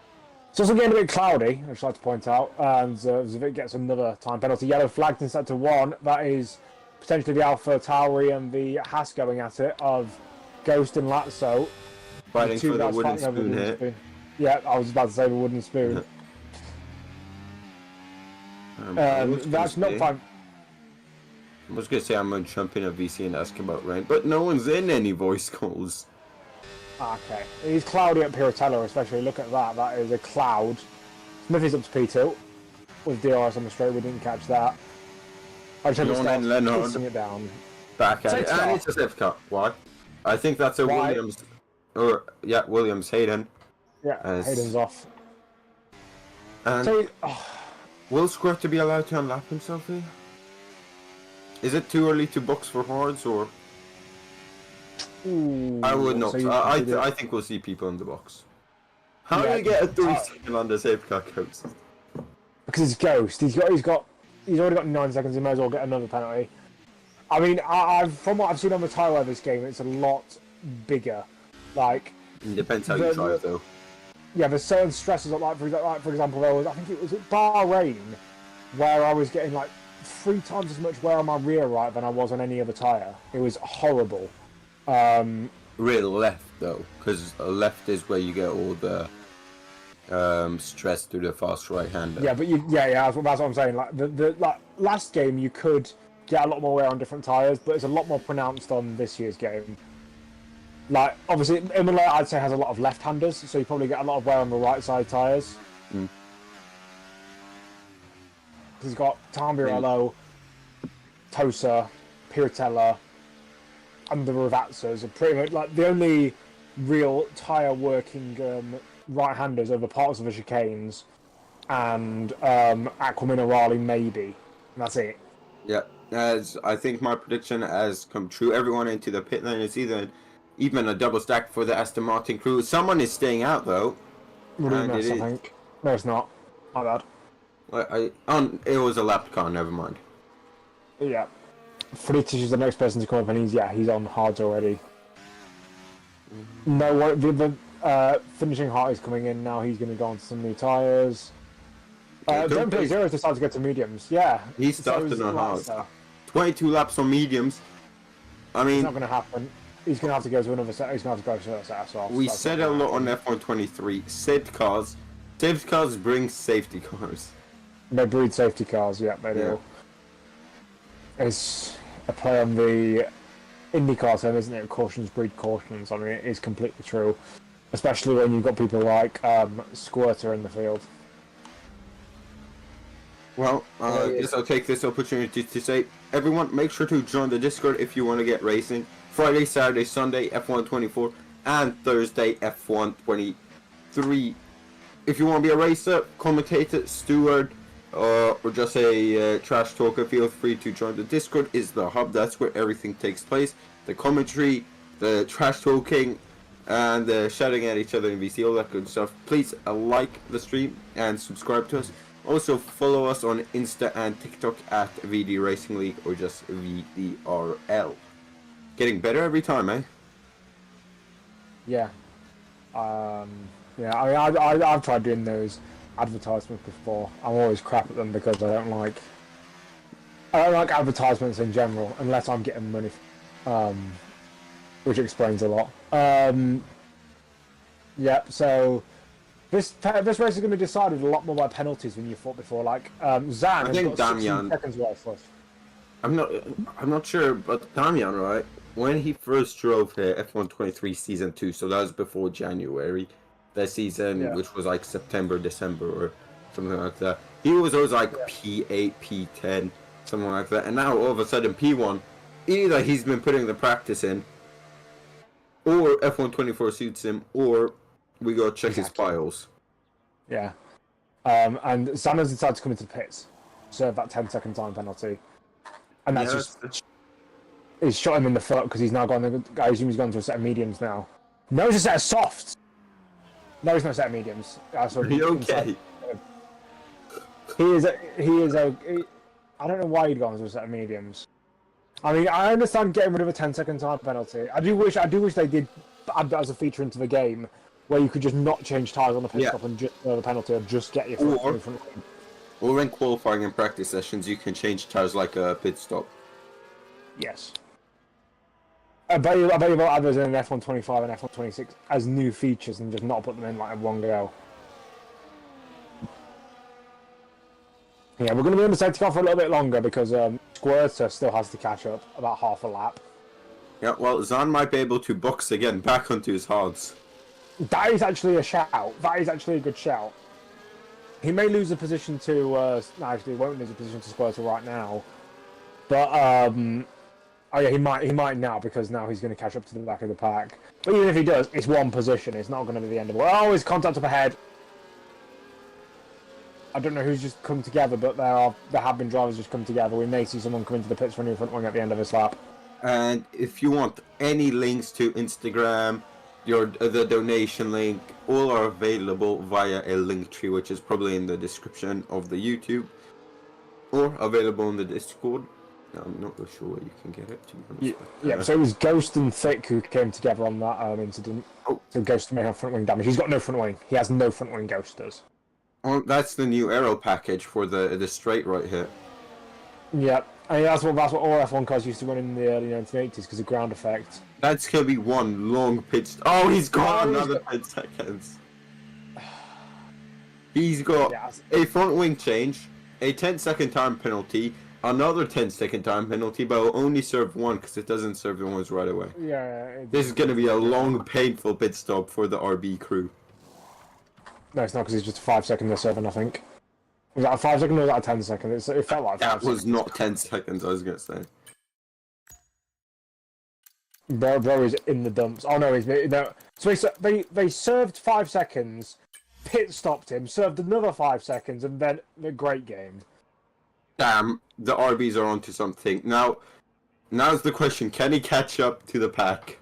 Speaker 2: It's also getting a bit cloudy, I'd like to point out, and Zwick gets another time penalty. Yellow flagged in sector 1. That is potentially the Alpha Tauri and the Haas going at it of Ghost and Lazzo.
Speaker 1: Fighting for the wooden spoon here.
Speaker 2: Yeah, I was about to say the wooden spoon. That's not fun.
Speaker 1: I was going to say I'm going to jump in a VC and ask about rain, but no one's in any voice calls.
Speaker 2: Okay. It's cloudy at Piratella, especially. Look at that. That is a cloud. Smithy's up to P2 with DRS on the straight. We didn't catch that. I just had to start pacing it down.
Speaker 1: Back at it. And it's a safe cut. Why? I think that's a Williams. Williams Hayden.
Speaker 2: Yeah, Hayden's off.
Speaker 1: And
Speaker 2: So,
Speaker 1: Will Squirter be allowed to unlap himself here? Is it too early to box for hards, or?
Speaker 2: Ooh,
Speaker 1: I would not.
Speaker 2: so
Speaker 1: I think we'll see people in the box. How do
Speaker 2: Yeah,
Speaker 1: you get a 3-second under safety car coast?
Speaker 2: because it's Ghost. He's already got 9 seconds. He may as well get another penalty. I mean, from what I've seen on the tyre of this game, it's a lot bigger. Like,
Speaker 1: It depends how you drive, though.
Speaker 2: yeah, there's certain stresses. Like for example, I think it was at Bahrain, where I was getting like 3 times as much wear on my rear right than I was on any other tyre. It was horrible.
Speaker 1: Rear left, though, because left is where you get all the stress through the fast right-hander.
Speaker 2: Yeah, but that's what I'm saying. Like like last game, you could get a lot more wear on different tyres, but it's a lot more pronounced on this year's game. Like, obviously, Imola, I'd say, has a lot of left-handers, so you probably get a lot of wear on the right side tyres. He's got Tamburello, Tosa, Piratella, and the Ravazzas are pretty much like the only real tyre working right-handers over parts of the chicanes, and Aquaminerali maybe, and that's it.
Speaker 1: Yeah, as I think my prediction has come true. Everyone into the pit lane is even a double stack for the Aston Martin crew. Someone is staying out though.
Speaker 2: Remus, I think. No, it's not. My bad.
Speaker 1: It was a lapped car. Never mind.
Speaker 2: Yeah. Frittich is the next person to come up, and he's on hards already. No, the finishing hard is coming in now. He's going to go on to some new tyres. Don't play zeros decided to get to mediums. Yeah,
Speaker 1: he started on hards. 22 laps on mediums. I mean,
Speaker 2: it's not going to happen. He's going to have to go to another set. He's going to have to go to another set. So
Speaker 1: we said a lot on F123. Safety cars bring safety cars.
Speaker 2: They breed safety cars. Yeah, they do. It's a play on the IndyCar term, isn't it? Cautions breed cautions. I mean, it is completely true, especially when you've got people like Squirter in the field.
Speaker 1: Well, I guess I'll take this opportunity to say, everyone, make sure to join the Discord if you want to get racing. Friday, Saturday, Sunday, F124, and Thursday, F123. If you want to be a racer, commentator, steward, or just a trash talker, feel free to join the Discord. It's the hub. That's where everything takes place. The commentary, the trash talking, and the shouting at each other in VC, all that good stuff. Please like the stream and subscribe to us. Also follow us on Insta and TikTok at VD Racing League or just VDRL. Getting better every time, eh?
Speaker 2: Yeah. Yeah, I mean, I've tried doing those advertisements before. I'm always crap at them because I don't like advertisements in general unless I'm getting money, which explains a lot. Yep. So this race is going to be decided a lot more by penalties than you thought before. Like Zan has got 16 seconds left.
Speaker 1: I'm not sure, but Damian, right? When he first drove the F123 season 2, so that was before January, that season, which was like September, December, or something like that. He was always like P8, P10, something like that. And now all of a sudden P1, either he's been putting the practice in, or F124 suits him, or we go check his files.
Speaker 2: Yeah. And Zan has decided to come into the pits, serve that 10-second time penalty. And that's just... He's shot him in the foot because he's now gone. I assume he's gone to a set of mediums now. No, it's a set of softs. No, he's not a set of mediums. Are you okay? He is. I don't know why he'd gone to a set of mediums. I mean, I understand getting rid of a 10-second time penalty. I do wish they did add that as a feature into the game, where you could just not change tyres on the pit stop and just the penalty, or just get your foot in front of him.
Speaker 1: Or in qualifying and practice sessions, you can change tyres like a pit stop.
Speaker 2: Yes. I bet you they'll add those in F125 and F126 as new features and just not put them in like one go. Yeah, we're going to be on the safety car for a little bit longer because Squirter still has to catch up about half a lap.
Speaker 1: Yeah, well, Zan might be able to box again back onto his hards.
Speaker 2: That is actually a shout. That is actually a good shout. He may lose a position to... no, actually, he won't lose a position to Squirter right now. But, oh yeah, he might now, because now he's going to catch up to the back of the pack. But even if he does, it's one position. It's not going to be the end of it. Oh, his contact up ahead. I don't know who's just come together, but there have been drivers just come together. We may see someone come into the pits for a new front wing at the end of this lap.
Speaker 1: And if you want any links to Instagram, the donation link, all are available via a link tree, which is probably in the description of the YouTube, or available in the Discord. I'm not really sure where you can get it, to be honest.
Speaker 2: Yeah, so it was Ghost and Thick who came together on that incident.
Speaker 1: Oh.
Speaker 2: So Ghost may have front wing damage. He's got no front wing. He has no front wing, Ghost does.
Speaker 1: Oh, that's the new aero package for the straight right here.
Speaker 2: Yeah, I mean, that's what all F1 cars used to run in the early 1980s because of ground effect.
Speaker 1: That's gonna be one long pit. Oh, he's got another 10 seconds. He's got a front wing change, a 10-second time penalty, another 10-second time penalty, but will only serve one because it doesn't serve the ones right away.
Speaker 2: Yeah.
Speaker 1: This is gonna be a long, painful pit stop for the RB crew.
Speaker 2: No, it's not because it's just a 5-second they're serving, I think. Was that a 5-second or was that a 10-second? It felt like 5 seconds.
Speaker 1: That was not 10 seconds, I was gonna say.
Speaker 2: Bro is in the dumps. Oh no, So they served 5 seconds, pit stopped him, served another 5 seconds, and then the great game.
Speaker 1: Damn, the RBs are onto something. Now's the question: can he catch up to the pack?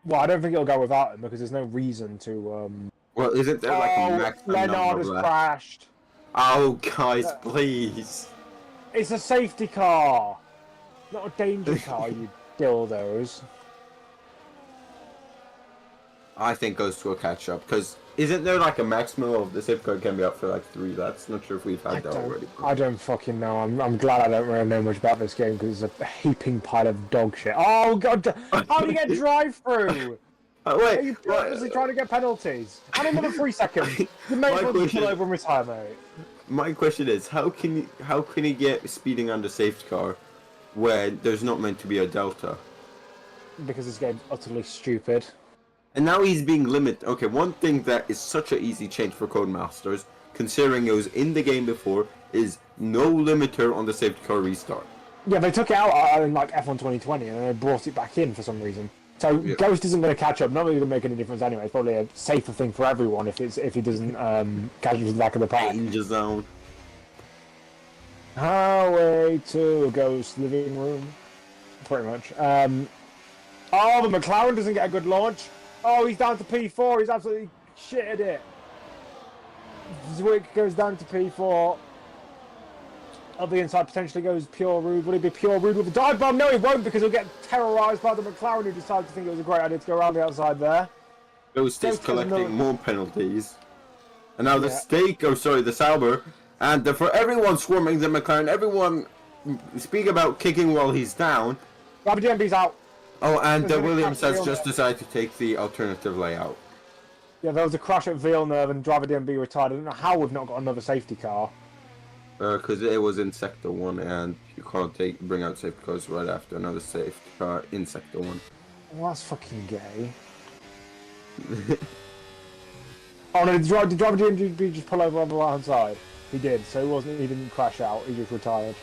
Speaker 2: Well, I don't think it'll go without him because there's no reason to.
Speaker 1: Well, isn't there like a maximum
Speaker 2: Leonard
Speaker 1: number
Speaker 2: has
Speaker 1: left?
Speaker 2: crashed.
Speaker 1: Oh, guys, please!
Speaker 2: It's a safety car, not a danger car. You dildos.
Speaker 1: I think Ghost will catch up because isn't there like a maximum of the safety car can be up for like 3 laps? Not sure if we've had that already.
Speaker 2: I don't fucking know. I'm glad I don't really know much about this game because it's a heaping pile of dog shit. Oh god! How do you get drive-through?
Speaker 1: Wait,
Speaker 2: Are you purposely trying to get penalties? And another 3 seconds. You may as well just pull over and retire, mate.
Speaker 1: My question is, how can he get speeding under safety car when there's not meant to be a delta?
Speaker 2: Because this game's utterly stupid.
Speaker 1: And now he's being limited. Okay, one thing that is such an easy change for Codemasters, considering it was in the game before, is no limiter on the safety car restart.
Speaker 2: Yeah, they took it out in like F1 2020 and they brought it back in for some reason. So yeah. Ghost isn't going to catch up. Not really going to make any difference anyway. It's probably a safer thing for everyone if he doesn't catch up to the back of the pack.
Speaker 1: Danger zone.
Speaker 2: Highway to Ghost living room. Pretty much. Oh, the McLaren doesn't get a good launch. Oh, he's down to P4. He's absolutely shitted it. Zwick goes down to P4. Up the inside potentially goes Pure Rude. Will he be Pure Rude with a dive bomb? No, he won't because he'll get terrorised by the McLaren who decides to think it was a great idea to go around the outside there.
Speaker 1: Ghost is collecting more penalties. And now the the Sauber. And for everyone swarming the McLaren, everyone speak about kicking while he's down.
Speaker 2: Robert DMB's out.
Speaker 1: Oh, and Williams has just decided to take the alternative layout.
Speaker 2: Yeah, there was a crash at Villeneuve and driver DMB retired. I don't know how we've not got another safety car.
Speaker 1: Because it was in Sector 1 and you can't bring out safety cars right after another safety car in Sector 1.
Speaker 2: Well, that's fucking gay. Oh no, did driver DMB just pull over on the right hand side? He did, so he didn't crash out, he just retired.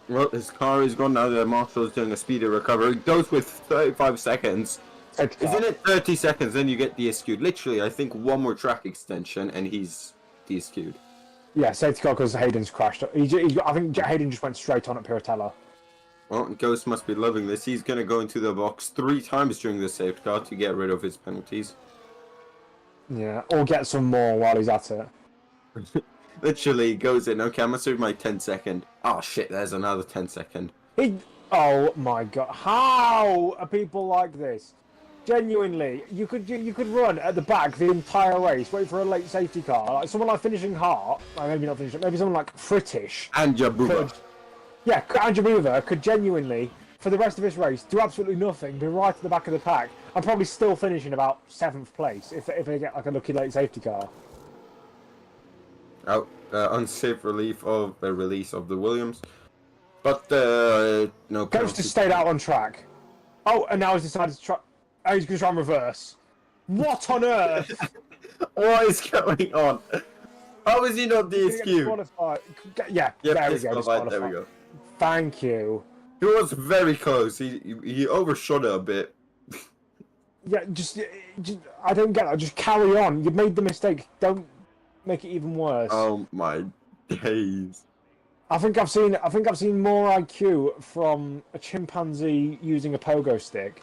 Speaker 1: Well, his car is gone now. The Marshal is doing a speedy recovery. It goes with 35 seconds. Isn't it 30 seconds? Then you get DSQ'd. Literally, I think one more track extension and he's DSQ'd.
Speaker 2: Yeah, safety car because Hayden's crashed. I think Hayden just went straight on at Piratella.
Speaker 1: Well, Ghost must be loving this. He's going to go into the box 3 times during the safety car to get rid of his penalties.
Speaker 2: Yeah, or get some more while he's at it.
Speaker 1: Literally goes in. Okay, I'm gonna serve my 10-second. Oh shit, there's another 10-second.
Speaker 2: Oh my god, how are people like this? Genuinely, you could run at the back the entire race, wait for a late safety car. Like someone like Finishing Heart, maybe not Finishing, maybe someone like Fritish.
Speaker 1: And Jabuba.
Speaker 2: And Jabuba could genuinely, for the rest of this race, do absolutely nothing, be right at the back of the pack, and probably still finish in about 7th place if they get like a lucky late safety car.
Speaker 1: Oh, unsafe release of the Williams, but no.
Speaker 2: Ghost has stayed out on track. Oh, and now he's decided to try. Oh, he's going to try and reverse. What on earth?
Speaker 1: What is going on? How is he not DSQ'd?
Speaker 2: Yeah, there we go.
Speaker 1: There we go.
Speaker 2: Thank you.
Speaker 1: He was very close. He overshot it a bit.
Speaker 2: Yeah, just I don't get that. Just carry on. You made the mistake. Don't make it even worse.
Speaker 1: Oh my days.
Speaker 2: I think I've seen more IQ from a chimpanzee using a pogo stick.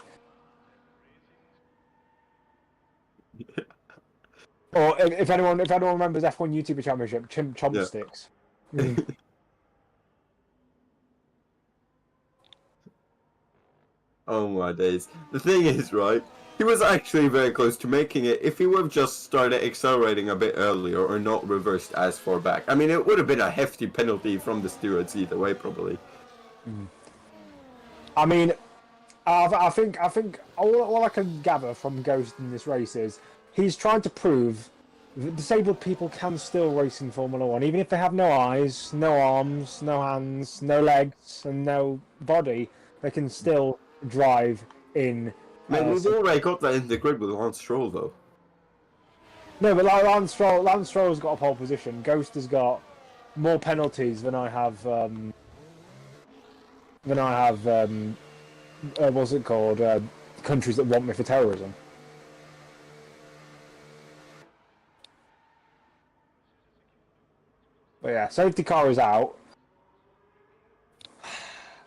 Speaker 2: Or if anyone remembers F1 YouTuber Championship, chopsticks.
Speaker 1: Yeah. Oh my days. The thing is, right, he was actually very close to making it if he would have just started accelerating a bit earlier or not reversed as far back. I mean, it would have been a hefty penalty from the stewards either way, probably.
Speaker 2: I mean, I think all I can gather from Ghost in this race is he's trying to prove that disabled people can still race in Formula One, even if they have no eyes, no arms, no hands, no legs, and no body. They can still drive in.
Speaker 1: Man, we've already got that in the grid with Lance Stroll, though.
Speaker 2: No, but like Lance Stroll's got a pole position. Ghost has got more penalties than I have. What's it called? Countries that want me for terrorism. But yeah, safety car is out.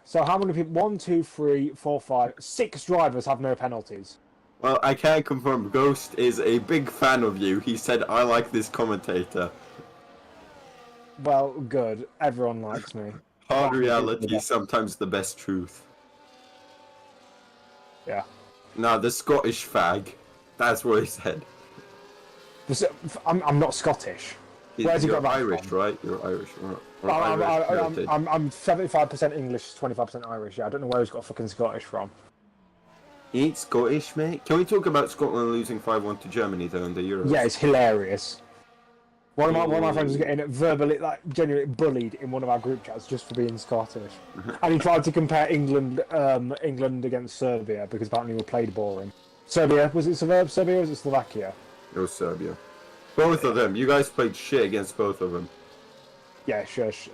Speaker 2: So how many people? 1, 2, 3, 4, 5, 6 drivers have no penalties.
Speaker 1: Well, I can confirm Ghost is a big fan of you. He said, I like this commentator.
Speaker 2: Well, good. Everyone likes me.
Speaker 1: Hard reality is sometimes the best truth.
Speaker 2: Yeah.
Speaker 1: Nah, the Scottish fag. That's what he said.
Speaker 2: I'm not Scottish. Where's he got
Speaker 1: You're
Speaker 2: that
Speaker 1: Irish,
Speaker 2: from?
Speaker 1: right? You're Irish. Or Irish heritage.
Speaker 2: I'm 75% English, 25% Irish. Yeah, I don't know where he's got fucking Scottish from.
Speaker 1: He ain't Scottish, mate. Can we talk about Scotland losing 5-1 to Germany, though, in the Euros?
Speaker 2: Yeah, it's hilarious. One of my friends was getting verbally, like, genuinely bullied in one of our group chats just for being Scottish. And he tried to compare England against Serbia because apparently we played boring. Serbia, was it Serbia or was it Slovakia?
Speaker 1: It was Serbia. Both of them. You guys played shit against both of them.
Speaker 2: Yeah, shush.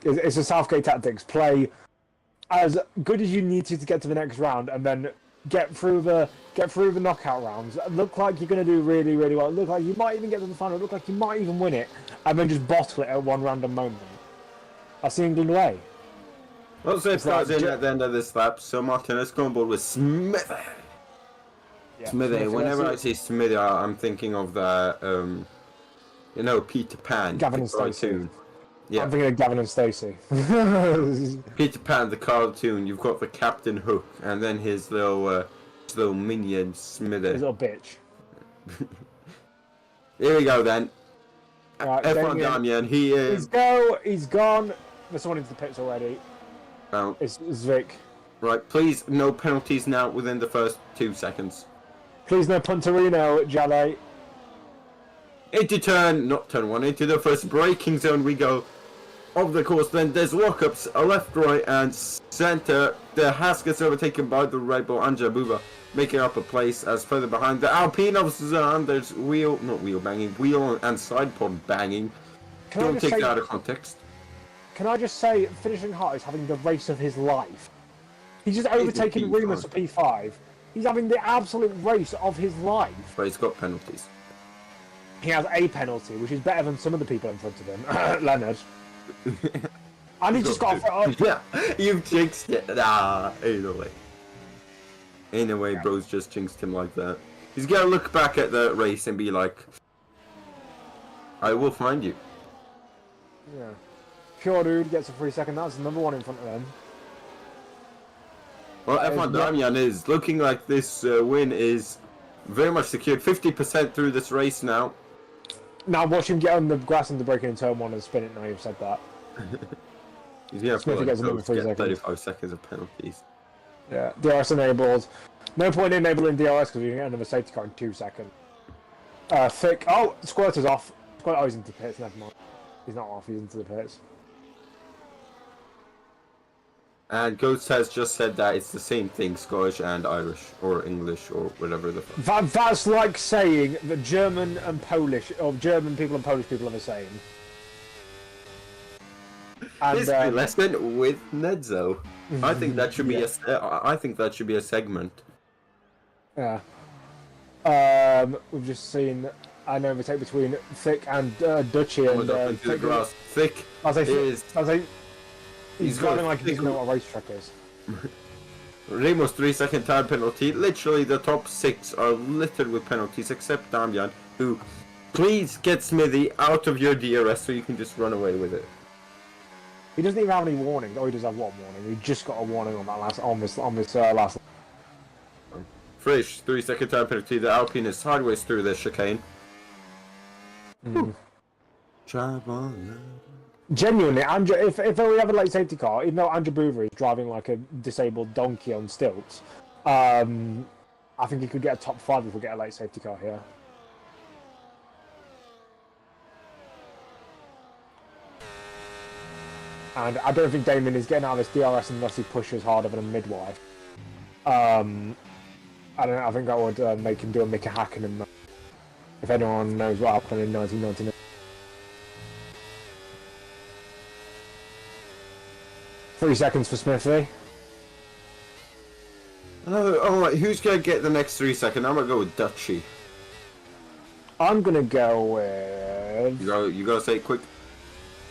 Speaker 2: It's a Southgate tactics. Play as good as you need to get to the next round, and then get through the knockout rounds. Look like you're going to do really, really well. Look like you might even get to the final. Look like you might even win it, and then just bottle it at one random moment. That's the England way.
Speaker 1: Well, safe starts in at the end of this lap, so Martinez go on board with Smithy.
Speaker 2: Yeah,
Speaker 1: Smithy. Whenever I see Smithy, I'm thinking of the, Peter Pan.
Speaker 2: Gavin
Speaker 1: the
Speaker 2: and Stacey.
Speaker 1: cartoon. Yeah.
Speaker 2: I'm thinking of Gavin and Stacey.
Speaker 1: Peter Pan, the cartoon. You've got the Captain Hook, and then his little minion Smithy.
Speaker 2: His little bitch.
Speaker 1: Here we go then.
Speaker 2: Right,
Speaker 1: F1 Damian.
Speaker 2: He's gone. There's someone into the pits already.
Speaker 1: Oh.
Speaker 2: It's Vic.
Speaker 1: Right, please, no penalties now within the first 2 seconds.
Speaker 2: Please no Punterino, Jale.
Speaker 1: Into turn one, into the first braking zone we go. Of the course, then there's lockups, a left, right, and centre. The Haas gets overtaken by the Red Bull Anja Buba, making up a place as further behind. The Alpine of Suzanne, there's wheel and side pod banging. Don't take that out of context.
Speaker 2: Can I just say, finishing hot is having the race of his life. He's just overtaken Remus for P5. He's having the absolute race of his life.
Speaker 1: But he's got penalties.
Speaker 2: He has a penalty, which is better than some of the people in front of him. Leonard. And he just got...
Speaker 1: Yeah, you've jinxed it. Ain't no way bro's just jinxed him like that. He's gonna look back at the race and be like, I will find you.
Speaker 2: Yeah. Pure Dude gets a 3 second. That's number 1 in front of them.
Speaker 1: Well, F1 Damian is looking like this win is very much secured. 50% through this race now.
Speaker 2: Now watch him get on the grass and the braking in turn 1 and spin it now you've said that.
Speaker 1: He's gonna
Speaker 2: Smith gets another 3 seconds.
Speaker 1: 35 seconds of penalties.
Speaker 2: Yeah, DRS enabled. No point in enabling DRS because you can get another safety car in 2 seconds. Thick. Oh, Squirter's off. Oh, he's into the pits. Never mind. He's not off. He's into the pits.
Speaker 1: And Ghost has just said that it's the same thing, Scottish and Irish, or English, or whatever the fuck.
Speaker 2: That's like saying that German and Polish, or German people and Polish people are the same. And,
Speaker 1: History lesson with Nedzo. I think that should be I think that should be a segment.
Speaker 2: Yeah. We've just seen an overtake between Thick and Dutchy, and
Speaker 1: Thick
Speaker 2: he's driving like he doesn't know what a racetrack is.
Speaker 1: Remo's 3-second time penalty. Literally, the top 6 are littered with penalties, except Damian, who, please get Smithy out of your DRS so you can just run away with it.
Speaker 2: He doesn't even have any warning. Oh, he does have one warning. He just got a warning on that last.
Speaker 1: Frisch, 3-second time penalty. The Alpine is sideways through the chicane. Drive on.
Speaker 2: Genuinely, Andrew, if we have a late safety car, even though Andrew Boover is driving like a disabled donkey on stilts, I think he could get a top 5 if we get a late safety car here. And I don't think Damon is getting out of this DRS unless he pushes harder than a midwife. I think that would make him do a Mickey Hakkinen. If anyone knows what happened in 1999. Three seconds for Smithy.
Speaker 1: Alright, who's going to get the next 3 seconds? I'm going to go with Dutchy.
Speaker 2: I'm going to go with...
Speaker 1: You gotta say it quick.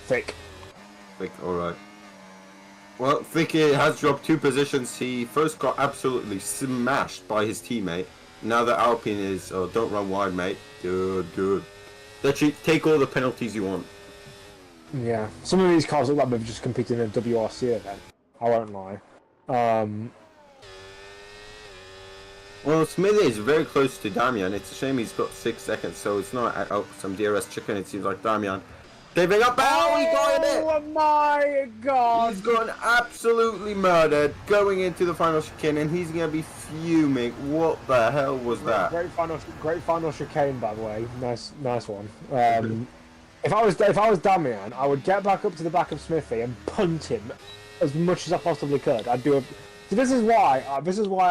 Speaker 2: Thick.
Speaker 1: Thick, alright. Well, Thick has dropped 2 positions. He first got absolutely smashed by his teammate. Now the Alpine is... Oh, don't run wide, mate. Good. Dutchy, take all the penalties you want.
Speaker 2: Yeah, some of these cars look like they've just competed in a WRC event. I won't lie.
Speaker 1: Well, Smithy is very close to Damian. It's a shame he's got 6 seconds, so it's not some DRS chicken. It seems like Damian giving up. Oh, he got it!
Speaker 2: Oh my god!
Speaker 1: He's gone absolutely murdered, going into the final chicane, and he's gonna be fuming. What the hell was that?
Speaker 2: Great final chicane, by the way. Nice one. If I was Damian, I would get back up to the back of Smithy and punt him as much as I possibly could. I'd do a. So this is why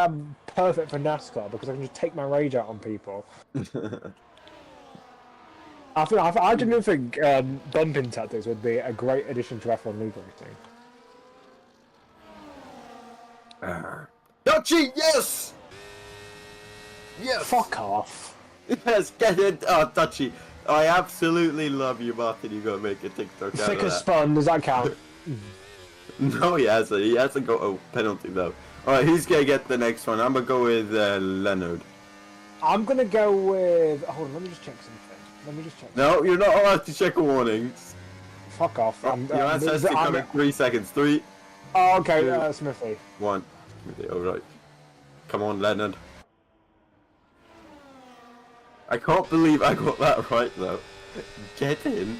Speaker 2: I'm perfect for NASCAR, because I can just take my rage out on people. I genuinely think bumping tactics would be a great addition to F1 League Racing.
Speaker 1: Dutchy, yes! Yes!
Speaker 2: Fuck off.
Speaker 1: Yes, get it, Dutchy. I absolutely love you, Martin. You gotta make a TikTok out of that.
Speaker 2: Thick as fun, does that count?
Speaker 1: No, he hasn't. He hasn't got a penalty, though. Alright, who's gonna get the next one? I'm gonna go with Leonard.
Speaker 2: I'm gonna go with... Hold on, let me just check something.
Speaker 1: No, you're not allowed to check a warnings.
Speaker 2: Fuck off.
Speaker 1: Your answer has to come in 3 seconds. 3.
Speaker 2: Oh, okay,
Speaker 1: 2,
Speaker 2: Smithy.
Speaker 1: 1. Smithy, alright. Come on, Leonard. I can't believe I got that right, though. Get in.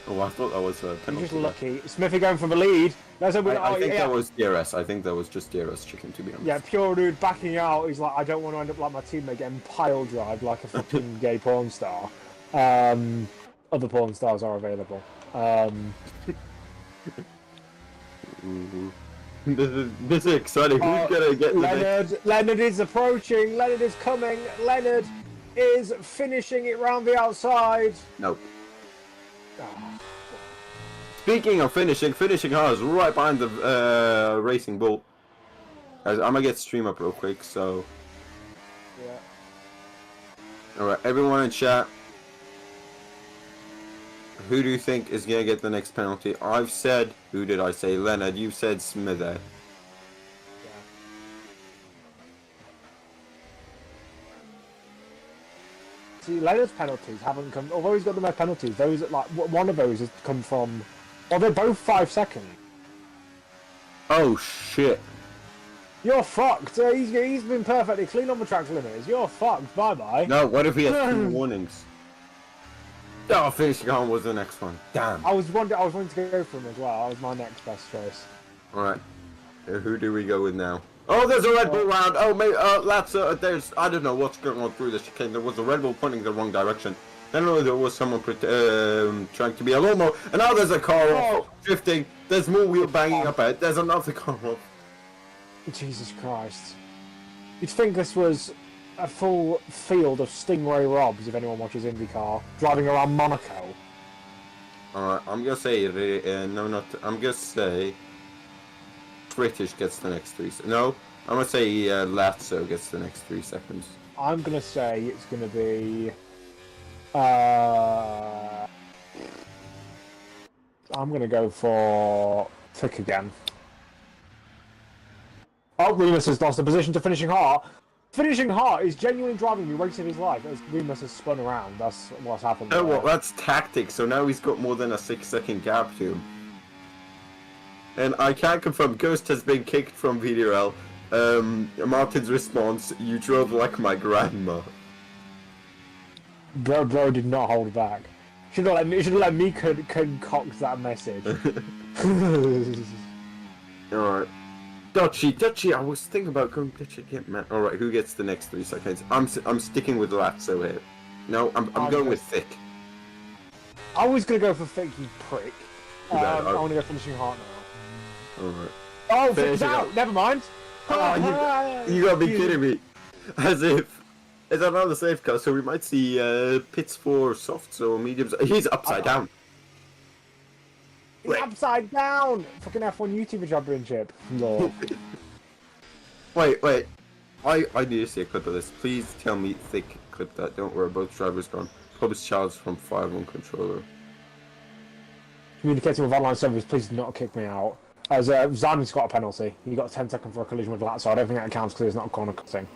Speaker 1: Oh, I thought that was a penalty.
Speaker 2: You're just lucky. Smithy going for the lead.
Speaker 1: I think that was DRS. I think that was just DRS chicken, to be honest.
Speaker 2: Yeah, pure dude backing out. He's like, I don't want to end up like my teammate getting pile drive like a fucking gay porn star. Other porn stars are available.
Speaker 1: This is exciting. Who's gonna get
Speaker 2: Leonard? Leonard is approaching. Leonard is coming. Leonard is finishing it round the outside.
Speaker 1: No. Speaking of finishing cars right behind the racing bull. I'm gonna get stream up real quick, so. Yeah. Alright, everyone in chat. Who do you think is gonna get the next penalty? I've said, who did I say? Leonard, you said Smithy.
Speaker 2: See, Leonard's penalties haven't come. Although he's got the most penalties, those like one of those has come from. Well, they're both 5 seconds.
Speaker 1: Oh shit!
Speaker 2: You're fucked. He's been perfectly clean on the track limits. You're fucked. Bye bye.
Speaker 1: No, what if he has 2 warnings? Oh, finishing on was the next one. Damn.
Speaker 2: I was wanting to go for him as well. That was my next best choice.
Speaker 1: All right. Who do we go with now? Oh, there's a Red Bull round. Oh, maybe, laps, there's, I don't know what's going on through this chicane. There was a Red Bull pointing the wrong direction. Then there was someone trying to be a lawnmower. And now there's a car off, drifting. There's more wheel banging up ahead. There's another car off.
Speaker 2: Jesus Christ. You'd think this was a full field of Stingray Robs, if anyone watches IndyCar, driving around Monaco.
Speaker 1: Alright, I'm gonna say, I'm gonna say... British gets the next 3 seconds. No, I'm gonna say Lazzo gets the next 3 seconds.
Speaker 2: I'm gonna say it's gonna be. I'm gonna go for Thick again. Oh, Remus has lost the position to Finishing Heart. Finishing Heart is genuinely driving the race of his life as Remus has spun around. That's what's happened.
Speaker 1: Oh, well, that's tactics. So now he's got more than a 6-second gap to him. And I can confirm, Ghost has been kicked from VDRL. Martin's response: "You drove like my grandma."
Speaker 2: Bro did not hold back. Should have let me concoct that message.
Speaker 1: Alright. Dutchy, I was thinking about going Dutchy again, man. Alright, who gets the next 3 seconds? I'm sticking with Lazzo here. No, I'm going with Thick.
Speaker 2: I was gonna go for Thick, you prick. I
Speaker 1: bad.
Speaker 2: want to go Finishing Heart now.
Speaker 1: Alright.
Speaker 2: Oh, Thick's out! Never mind!
Speaker 1: Oh, you gotta be kidding me. As if it's another safe car, so we might see pits for softs or mediums. He's upside down.
Speaker 2: He's upside down! Fucking F1 YouTuber championship. Lord.
Speaker 1: Wait. I need to see a clip of this. Please tell me Thick clip that. Don't worry, both drivers gone. Probably Charles from 5-1 controller.
Speaker 2: Communicating with online servers, please do not kick me out. As Zan's got a penalty. He got 10 seconds for a collision with Lat, so I don't think that counts because it's not a corner cutting.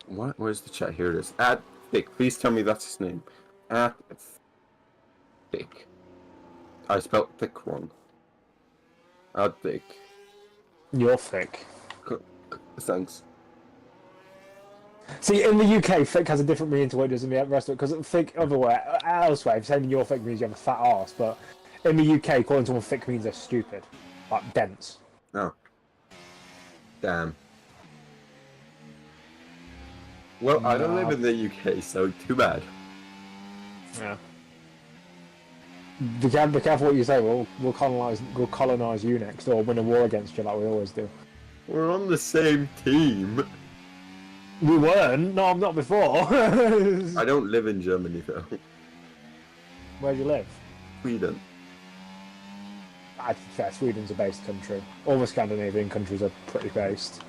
Speaker 1: What? Where's the chat? Here it is. At Thick. Please tell me that's his name. At Thick. I spelled Thick wrong. At Thick.
Speaker 2: You're Thick.
Speaker 1: Thanks.
Speaker 2: See, in the UK, Thick has a different meaning to what it does in the rest of it, because Thick elsewhere, if saying you're Thick means you have a fat arse, but in the UK, calling someone thick means they're stupid. Like, dense.
Speaker 1: Oh. Damn. Well, I don't live in the UK, so too bad.
Speaker 2: Yeah. Be careful what you say. We'll colonize you next, or win a war against you like we always do.
Speaker 1: We're on the same team.
Speaker 2: We weren't. No, I'm not before.
Speaker 1: I don't live in Germany though.
Speaker 2: Where do you live?
Speaker 1: Sweden.
Speaker 2: I think fair. Sweden's a based country. All the Scandinavian countries are pretty based.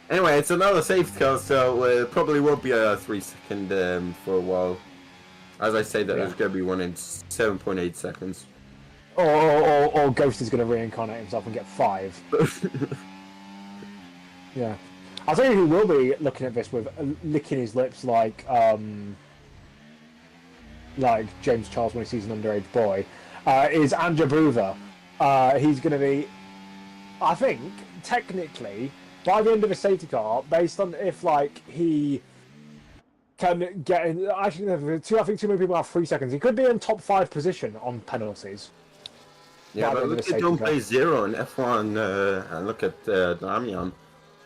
Speaker 1: Anyway, it's another safety car, so it probably won't be a 3-second for a while. As I say, that there's going to be one in 7.8 seconds.
Speaker 2: Or Ghost is going to reincarnate himself and get 5. Yeah. I'll tell you who will be looking at this with licking his lips like James Charles when he sees an underage boy, is Andrew Bruver. He's going to be, I think, technically, by the end of a safety car, based on if he can get in. Actually, I think too many people have 3 seconds. He could be in top 5 position on penalties.
Speaker 1: Yeah, but look at Don't Play Zero in F1, and look at Damian.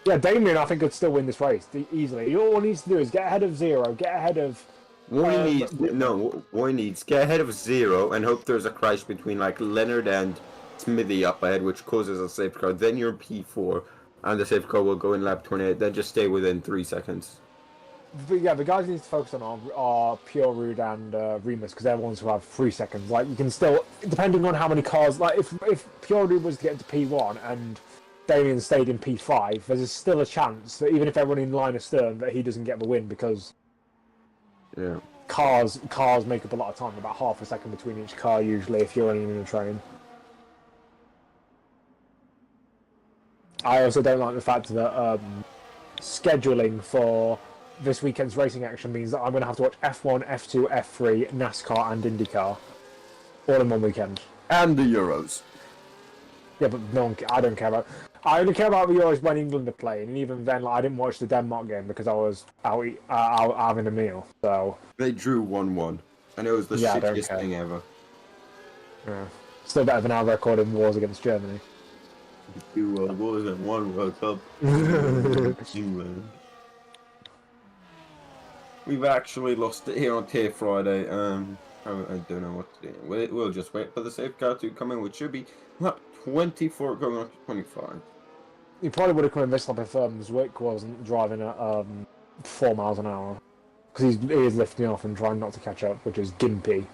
Speaker 2: Yeah, Damien, I think, could still win this race easily. All he needs to do is get ahead of Zero, get ahead of.
Speaker 1: What he needs get ahead of Zero and hope there's a crash between Leonard and Smithy up ahead, which causes a safety car. Then you're P4, and the safety car will go in lap 28. Then just stay within 3 seconds.
Speaker 2: But yeah, the guys he needs to focus on are Pure Rude and Remus, because they're the ones who have 3 seconds. You can still, depending on how many cars, if Pure Rude was to get to P1 and Damien stayed in P5, there's still a chance that even if they're running line astern, that he doesn't get the win, because cars make up a lot of time, about half a second between each car usually if you're running in a train. I also don't like the fact that scheduling for this weekend's racing action means that I'm going to have to watch F1, F2, F3, NASCAR and IndyCar all in one weekend.
Speaker 1: And the Euros.
Speaker 2: Yeah, but I don't care about. I only care about the Euros when England are playing, and even then, I didn't watch the Denmark game because I was out having a meal. So
Speaker 1: they drew 1-1, and it was the shittiest thing ever.
Speaker 2: Yeah, still better than our record in wars against Germany.
Speaker 1: 2 World Wars and 1 World Cup. England. We've actually lost it here on Tier Friday. I don't know what to do. We'll just wait for the safe car to come in, which should be 24 going on to 25.
Speaker 2: He probably would have come in this lap if Zwick wasn't driving at 4 miles an hour. Because he is lifting off and trying not to catch up, which is gimpy.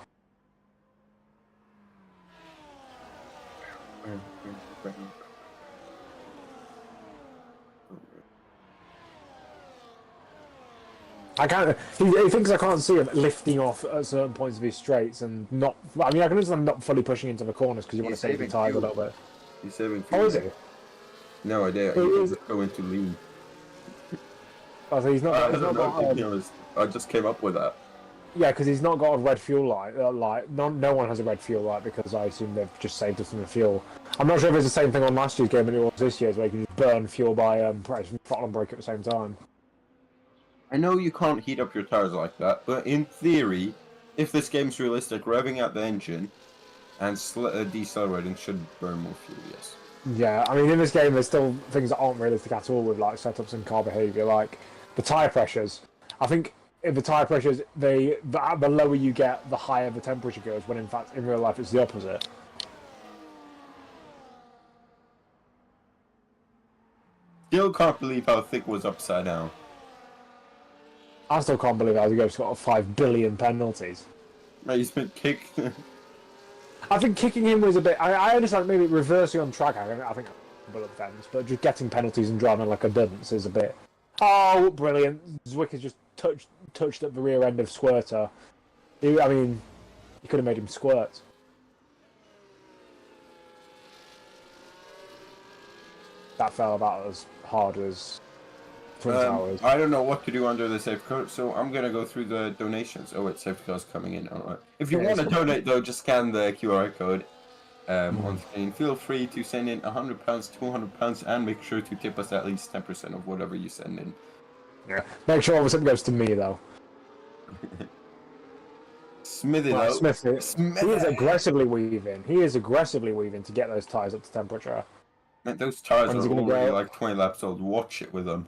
Speaker 2: I can't. He thinks I can't see him lifting off at certain points of his straights and not. I mean, I can understand not fully pushing into the corners because you want to save the tyres a little bit.
Speaker 1: He's saving
Speaker 2: Oh,
Speaker 1: fuel.
Speaker 2: is he?
Speaker 1: No idea. He's just going to lean.
Speaker 2: Oh, so he's not.
Speaker 1: I
Speaker 2: He's
Speaker 1: don't
Speaker 2: not
Speaker 1: know,
Speaker 2: got.
Speaker 1: to be honest. I just came up with that.
Speaker 2: Yeah, because he's not got a red fuel light. No one has a red fuel light because I assume they've just saved us from the fuel. I'm not sure if it's the same thing on last year's game than it was this year's, where you can just burn fuel by pressing throttle and brake at the same time.
Speaker 1: I know you can't heat up your tires like that, but in theory, if this game's realistic, revving out the engine and decelerating should burn more fuel, yes.
Speaker 2: Yeah, I mean, in this game, there's still things that aren't realistic at all with like setups and car behaviour, like the tyre pressures. I think if the tyre pressures, the lower you get, the higher the temperature goes, when in fact, in real life, it's the opposite.
Speaker 1: Still can't believe how thick was upside down.
Speaker 2: I still can't believe how the game's got 5 billion penalties.
Speaker 1: Mate, he's been kicked.
Speaker 2: I think kicking him was a bit. I understand maybe reversing on track. I think bullet fence, but just getting penalties and driving like a dunce is a bit. Oh, brilliant! Zwick has just touched at the rear end of Squirter. I mean, he could have made him squirt. That fell about as hard as Twin Towers.
Speaker 1: I don't know what to do under the safety code, so I'm gonna go through the donations. Oh wait, safety code's coming in. Alright. If you want to donate though, just scan the QR code on screen. Feel free to send in £100, £200, and make sure to tip us at least 10% of whatever you send in.
Speaker 2: Yeah. Make sure all of it goes to me though.
Speaker 1: Smithy
Speaker 2: Well,
Speaker 1: though.
Speaker 2: He is aggressively weaving. He is aggressively weaving to get those tyres up to temperature.
Speaker 1: Man, those tires
Speaker 2: When
Speaker 1: are
Speaker 2: is he gonna
Speaker 1: already
Speaker 2: go?
Speaker 1: like 20 laps old. Watch it with them.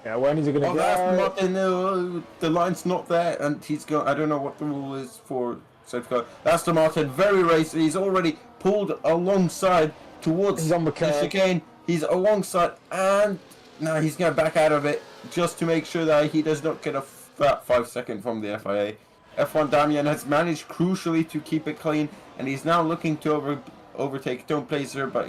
Speaker 2: Yeah, when is he going to
Speaker 1: Oh,
Speaker 2: go?
Speaker 1: that's not in the line's not there, and he's going. I don't know what the rule is for safety car. That's the Martin, very racy. He's already pulled alongside towards
Speaker 2: He's on the curb.
Speaker 1: chicane. He's alongside, and now he's going to back out of it just to make sure that he does not get a fat 5 second from the FIA. F1 Damian has managed crucially to keep it clean, and he's now looking to overtake Tom Placer, but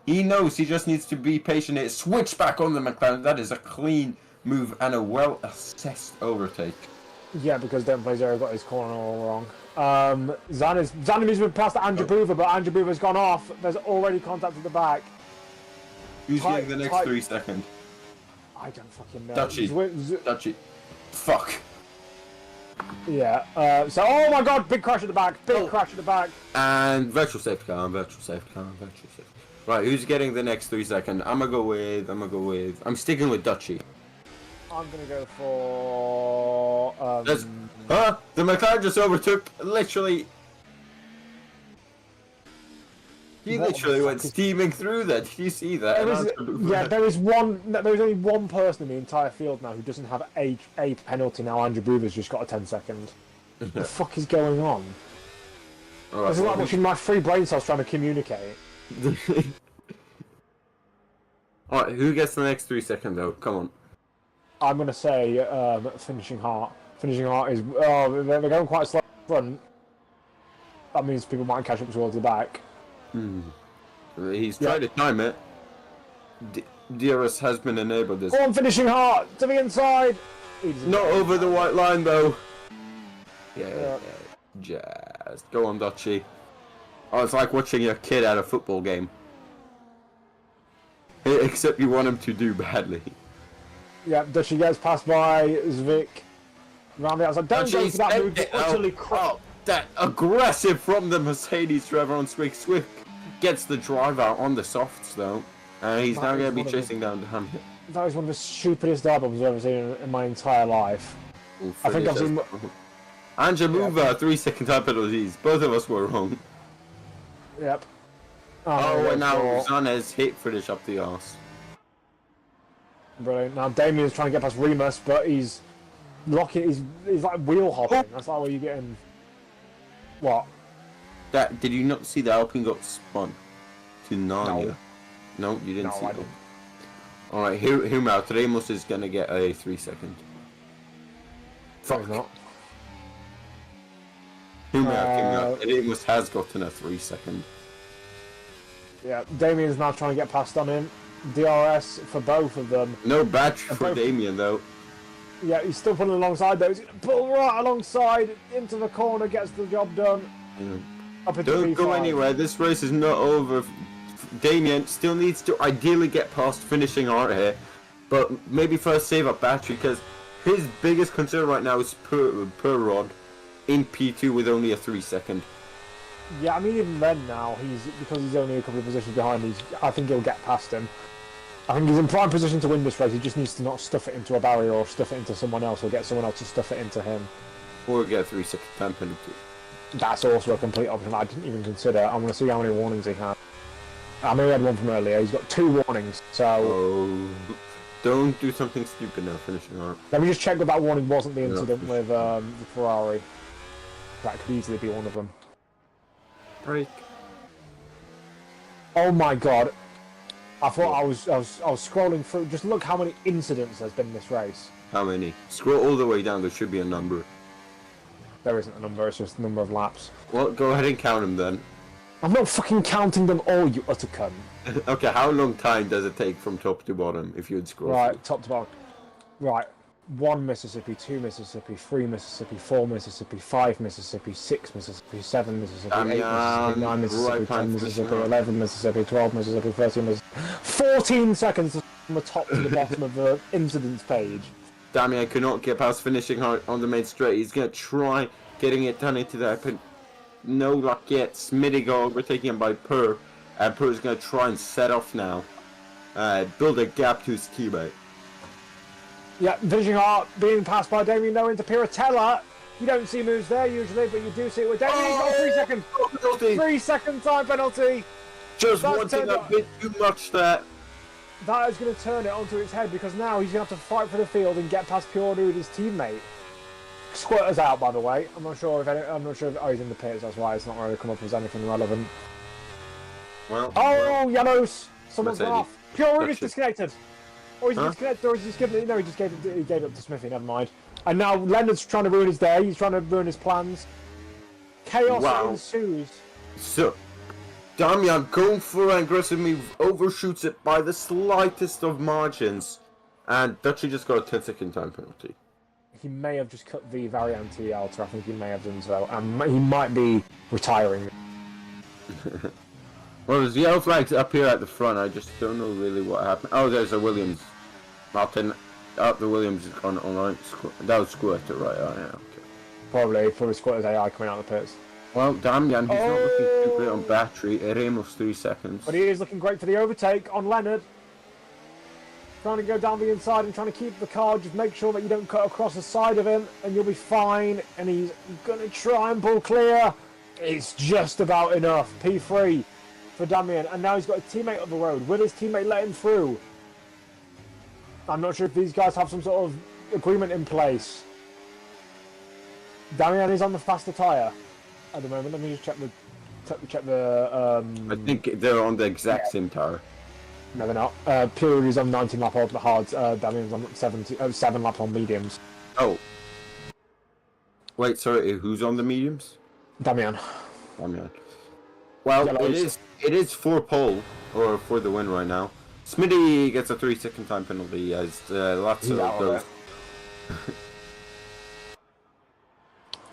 Speaker 1: he knows he just needs to be patient. It switch back on the McLaren. That is a clean move and a well-assessed overtake.
Speaker 2: Yeah, because Don Placer got his corner all wrong. Zanimir's been past Andrew Boover, but Andrew Boover's gone off. There's already contact at the back.
Speaker 1: Who's getting the next 3 seconds?
Speaker 2: I don't fucking know.
Speaker 1: Dutchy. Fuck.
Speaker 2: Yeah. Oh my god, big crash at the back. Crash at the back.
Speaker 1: And virtual safety car. Right, who's getting the next 3 seconds? I'm sticking with Dutchy.
Speaker 2: I'm gonna go for.
Speaker 1: The McLaren just overtook. Literally. He literally went steaming through that. Did you see that?
Speaker 2: There is only one person in the entire field now who doesn't have a penalty now. Andrew Boover's just got a 10-second. What the fuck is going on?
Speaker 1: Right,
Speaker 2: this is like watching my free brain cells trying to communicate.
Speaker 1: Alright, who gets the next 3 seconds though? Come on.
Speaker 2: I'm gonna say finishing Heart. Finishing Heart is they're going quite slow front. That means people might catch up towards the back.
Speaker 1: He's tried to time it. DRS has been enabled. This.
Speaker 2: Go on, Finishing Heart to the inside.
Speaker 1: Not over the white line though. Yeah. Just go on, Dutchy. Oh, it's like watching your kid at a football game. Except you want him to do badly.
Speaker 2: Yeah, Dutchy gets passed by Zwick. Round the outside. Don't go for that move. Utterly crap.
Speaker 1: That aggressive from the Mercedes driver on Zwick. Zwick gets the drive out on the softs though. And he's now going to be chasing down him.
Speaker 2: That was one of the stupidest albums I've ever seen in my entire life. I think I've seen...
Speaker 1: Andrew Mover, 3 second time penalties. Both of us were wrong.
Speaker 2: Yep.
Speaker 1: And now Zanez hit finish up the arse.
Speaker 2: Brilliant. Now Damien's trying to get past Remus, but he's locking. He's like wheel hopping. That's like where you get in. What?
Speaker 1: Did you not see the Alpine got spun to Narnia? No, you didn't see
Speaker 2: I
Speaker 1: it.
Speaker 2: didn't.
Speaker 1: Alright, hear out. Ramos is gonna get a 3 second.
Speaker 2: Fuck. He's not.
Speaker 1: Hear out. Ramos has gotten a 3 second.
Speaker 2: Yeah, Damien's now trying to get past on him. DRS for both of them.
Speaker 1: No badge for Damien though.
Speaker 2: Yeah, he's still pulling alongside those. Pull right alongside into the corner, gets the job done. Up into
Speaker 1: Don't go
Speaker 2: P5.
Speaker 1: anywhere. This race is not over. Damien still needs to ideally get past finishing art here, but maybe first save up battery because his biggest concern right now is per rod in P2 with only a 3-second.
Speaker 2: Yeah, I mean even then now because he's only a couple of positions behind. I think he'll get past him. I think he's in prime position to win this race. He just needs to not stuff it into a barrier or stuff it into someone else or get someone else to stuff it into him.
Speaker 1: Or get a 3-second time penalty.
Speaker 2: That's also a complete option I didn't even consider. I'm going to see how many warnings he had. I know he had one from earlier. He's got 2 warnings, so...
Speaker 1: Oh, don't do something stupid now, finishing art.
Speaker 2: Let me just check that that warning wasn't the incident with the Ferrari. That could easily be one of them.
Speaker 1: Break.
Speaker 2: Oh my god. I thought I was scrolling through. Just look how many incidents there's been in this race.
Speaker 1: How many? Scroll all the way down, there should be a number.
Speaker 2: There isn't a number, it's just the number of laps.
Speaker 1: Well, go ahead and count them then.
Speaker 2: I'm not fucking counting them all, you utter cunt.
Speaker 1: Okay, how long time does it take from top to bottom if you'd scroll
Speaker 2: Right,
Speaker 1: through?
Speaker 2: top to bottom. Right. 1 Mississippi, 2 Mississippi, 3 Mississippi, 4 Mississippi, 5 Mississippi, 6 Mississippi, 7 Mississippi, 8 Mississippi, 9 Mississippi, 10 Mississippi, 11 Mississippi, 12 Mississippi, 13 Mississippi. 14 seconds from the top to the bottom of the incidents page.
Speaker 1: Damien could not get past finishing on the main straight. He's going to try getting it done into that, but no luck yet. Smitty got overtaken him by Purr, and Purr is going to try and set off now. Build a gap to his teammate.
Speaker 2: Yeah, finishing art being passed by Damien Noah into Piratella. You don't see moves there usually, but you do see it with Damien. He's got a 3 second. 3 second time penalty.
Speaker 1: Just
Speaker 2: That's
Speaker 1: wanting a bit too much there.
Speaker 2: That is going to turn it onto its head because now he's going to have to fight for the field and get past Pure Dude, his teammate. Squirter's out, by the way. I'm not sure if oh, he's in the pits. That's why it's not really come up as anything relevant.
Speaker 1: Well,
Speaker 2: oh, yellows! Someone's gone off. Pure Dude is
Speaker 1: That's it.
Speaker 2: disconnected. Or he's disconnected, or he's just given it. No, he gave it up to Smithy. Never mind. And now Leonard's trying to ruin his day. He's trying to ruin his plans. Chaos ensues.
Speaker 1: So, Damian going for an aggressive move, overshoots it by the slightest of margins, and Dutchy just got a 10-second time penalty.
Speaker 2: He may have just cut the Variante Alta. I think he may have done so. And he might be retiring.
Speaker 1: Well, there's yellow flags up here at the front. I just don't know really what happened. Oh, there's a Williams. Martin, the Williams is on online. That was Squirter, right? Oh, yeah, okay.
Speaker 2: Probably Squirter's AI coming out of the pits.
Speaker 1: Well, Damian, he's not looking too great on battery. Ramos 3 seconds.
Speaker 2: But he is looking great for the overtake on Leonard. Trying to go down the inside and trying to keep the car. Just make sure that you don't cut across the side of him and you'll be fine. And he's going to try and pull clear. It's just about enough. P3 for Damian. And now he's got a teammate on the road. Will his teammate let him through? I'm not sure if these guys have some sort of agreement in place. Damian is on the faster tyre at the moment. Let me just check the
Speaker 1: I think they're on the exact same tire.
Speaker 2: No, they're not. Pure is on 19 lap on the hards. Damian's on 7 lap on mediums.
Speaker 1: Oh. Wait, sorry, who's on the mediums?
Speaker 2: Damian.
Speaker 1: Well,
Speaker 2: Yellows.
Speaker 1: it is for pole, or for the win right now. Smitty gets a 3-second time penalty as lots of those.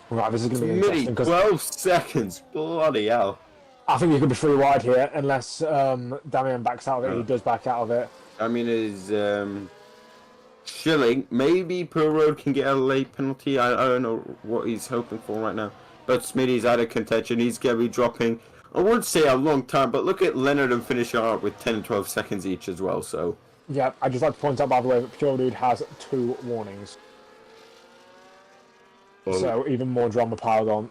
Speaker 2: Right, this is going to be interesting.
Speaker 1: Smitty, 12 seconds. Bloody hell.
Speaker 2: I think he could be free wide here unless Damian backs out of it. He does back out of it.
Speaker 1: I mean, is Schilling. Maybe Per Road can get a late penalty. I don't know what he's hoping for right now. But Smitty's out of contention. He's going to be dropping, I wouldn't say a long time, but look at Leonard and Finisher Art with 10 and 12 seconds each as well. So
Speaker 2: yeah, I'd just like to point out, by the way, that Pure Dude has 2 warnings.
Speaker 1: Oh.
Speaker 2: So even more drama piled on.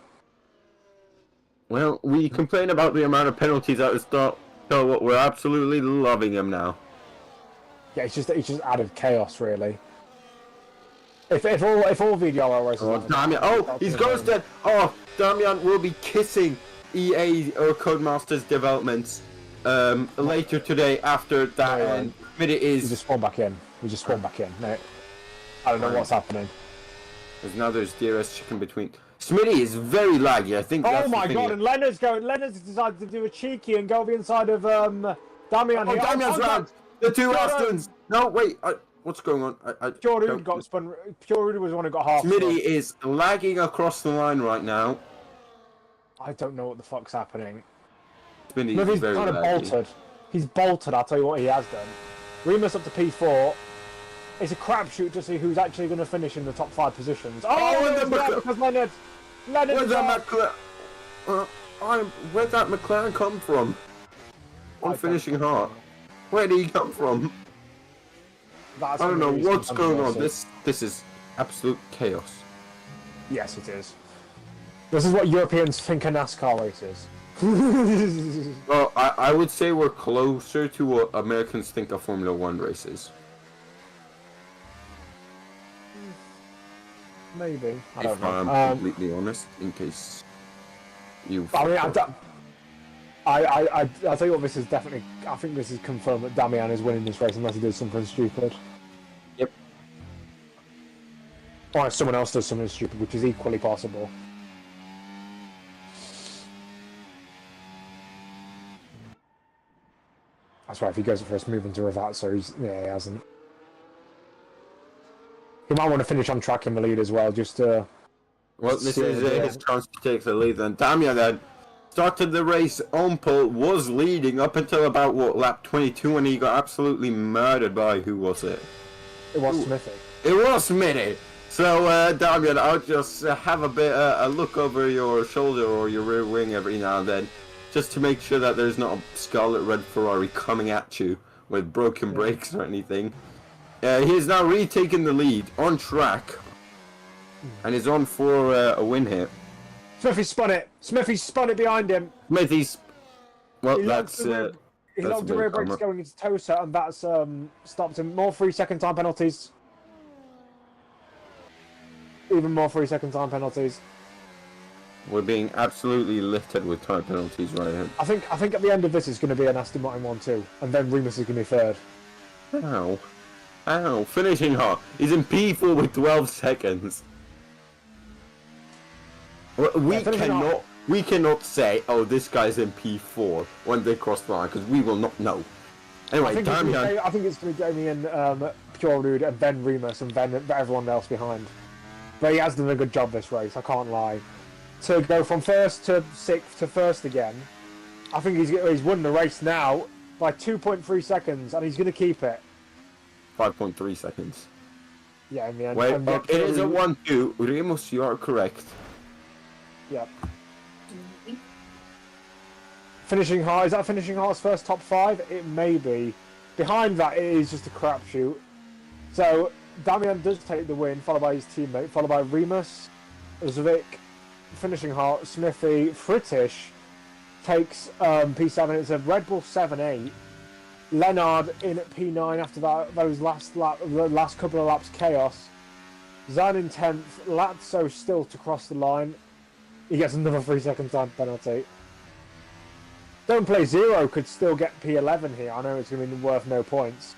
Speaker 1: Well, we complain about the amount of penalties at the start. So what, we're absolutely loving him now.
Speaker 2: Yeah, it's just added chaos, really. If all VDRL races...
Speaker 1: Oh, Damian. Oh, he's ghosted. Oh, Damian will be kissing EA or Codemasters developments later today after that. And it
Speaker 2: We
Speaker 1: is...
Speaker 2: just spawn back in. No, I don't know what's happening.
Speaker 1: Because now there's DRS chicken between. Smitty is very laggy. I think. That's
Speaker 2: Oh my
Speaker 1: the
Speaker 2: god!
Speaker 1: thing.
Speaker 2: And Leonard's decided to do a cheeky and go the inside of Damian.
Speaker 1: Oh,
Speaker 2: here.
Speaker 1: Damian's round. The two Astons. No, wait. What's going on?
Speaker 2: Pure Rude got spun. Pure Rude was the one who got half.
Speaker 1: Smitty is lagging across the line right now.
Speaker 2: I don't know what the fuck's happening.
Speaker 1: Smitty's very
Speaker 2: kind of
Speaker 1: laggy.
Speaker 2: bolted. He's bolted. I'll tell you what he has done. Remus up to P4. It's a crapshoot to see who's actually going to finish in the top 5 positions. Because Leonard
Speaker 1: Where's that McLaren? Where'd that McLaren come from? On finishing hard. Where did he come from? I don't know what's going on. This is absolute chaos.
Speaker 2: Yes, it is. This is what Europeans think a NASCAR race is.
Speaker 1: Well, I would say we're closer to what Americans think a Formula 1 race is.
Speaker 2: Maybe. I
Speaker 1: If
Speaker 2: don't know.
Speaker 1: I'm completely honest, in case you...
Speaker 2: I mean, I'll tell you what, this is definitely... I think this is confirmed that Damian is winning this race unless he does something stupid.
Speaker 1: Yep.
Speaker 2: Or if someone else does something stupid, which is equally possible. That's right, if he goes for a move into Ravat, so he hasn't. He might want to finish on track in the lead as well, just to...
Speaker 1: Well, this is his chance to take the lead then. Damian then started the race on pole, was leading up until about, lap 22 when he got absolutely murdered by, who was it?
Speaker 2: It was Smithy.
Speaker 1: It was Smitty! So, Damian, I'll just have a bit a look over your shoulder or your rear wing every now and then, just to make sure that there's not a scarlet red Ferrari coming at you with broken brakes or anything. He has now retaken the lead on track and is on for a win here.
Speaker 2: Smithy spun it! Smithy spun it behind him!
Speaker 1: Smithy's... Well,
Speaker 2: He locked the rear brakes going into Tosa, and that's stopped him. More 3-second time penalties. Even more 3-second time penalties.
Speaker 1: We're being absolutely littered with time penalties right here.
Speaker 2: I think at the end of this it's going to be an Aston Martin 1-2, and then Remus is going to be third.
Speaker 1: Ow. Finishing hot. He's in P4 with 12 seconds. We cannot say, oh, this guy's in P4 when they cross the line, because we will not know. Anyway,
Speaker 2: I think it's going to be Damien, Pure Rude, and then Remus, and then everyone else behind. But he has done a good job this race, I can't lie. To go from first to sixth to first again, I think he's won the race now by 2.3 seconds, and he's going to keep it.
Speaker 1: 5.3 seconds.
Speaker 2: Yeah, in the end.
Speaker 1: Wait, it is a 1-2. Remus, you are correct.
Speaker 2: Yep. Finishing high. Is that finishing high's first top 5? It may be. Behind that, it is just a crapshoot. So, Damian does take the win, followed by his teammate, followed by Remus, Zvik, finishing hot, Smithy, Fritish takes P7. It's a Red Bull 7-8. Leonard in at P9 after that. Those last couple of laps, chaos. Zan in 10th. Lazzo still to cross the line. He gets another 3-second time penalty. Don't Play Zero could still get P11 here. I know it's going to be worth no points.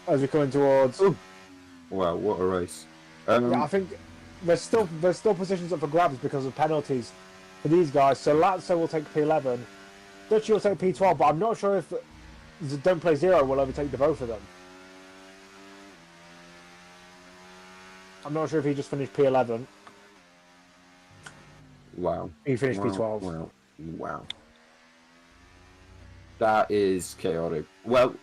Speaker 2: As we're coming towards...
Speaker 1: Ooh. Wow, what a race.
Speaker 2: Yeah, I think there's still positions up for grabs because of penalties for these guys. So Lazzo will take P11. Dutchy will take P12, but I'm not sure if Don't Play Zero will overtake the both of them. I'm not sure if he just finished P11.
Speaker 1: Wow.
Speaker 2: He finished P12.
Speaker 1: Wow. That is chaotic. Well,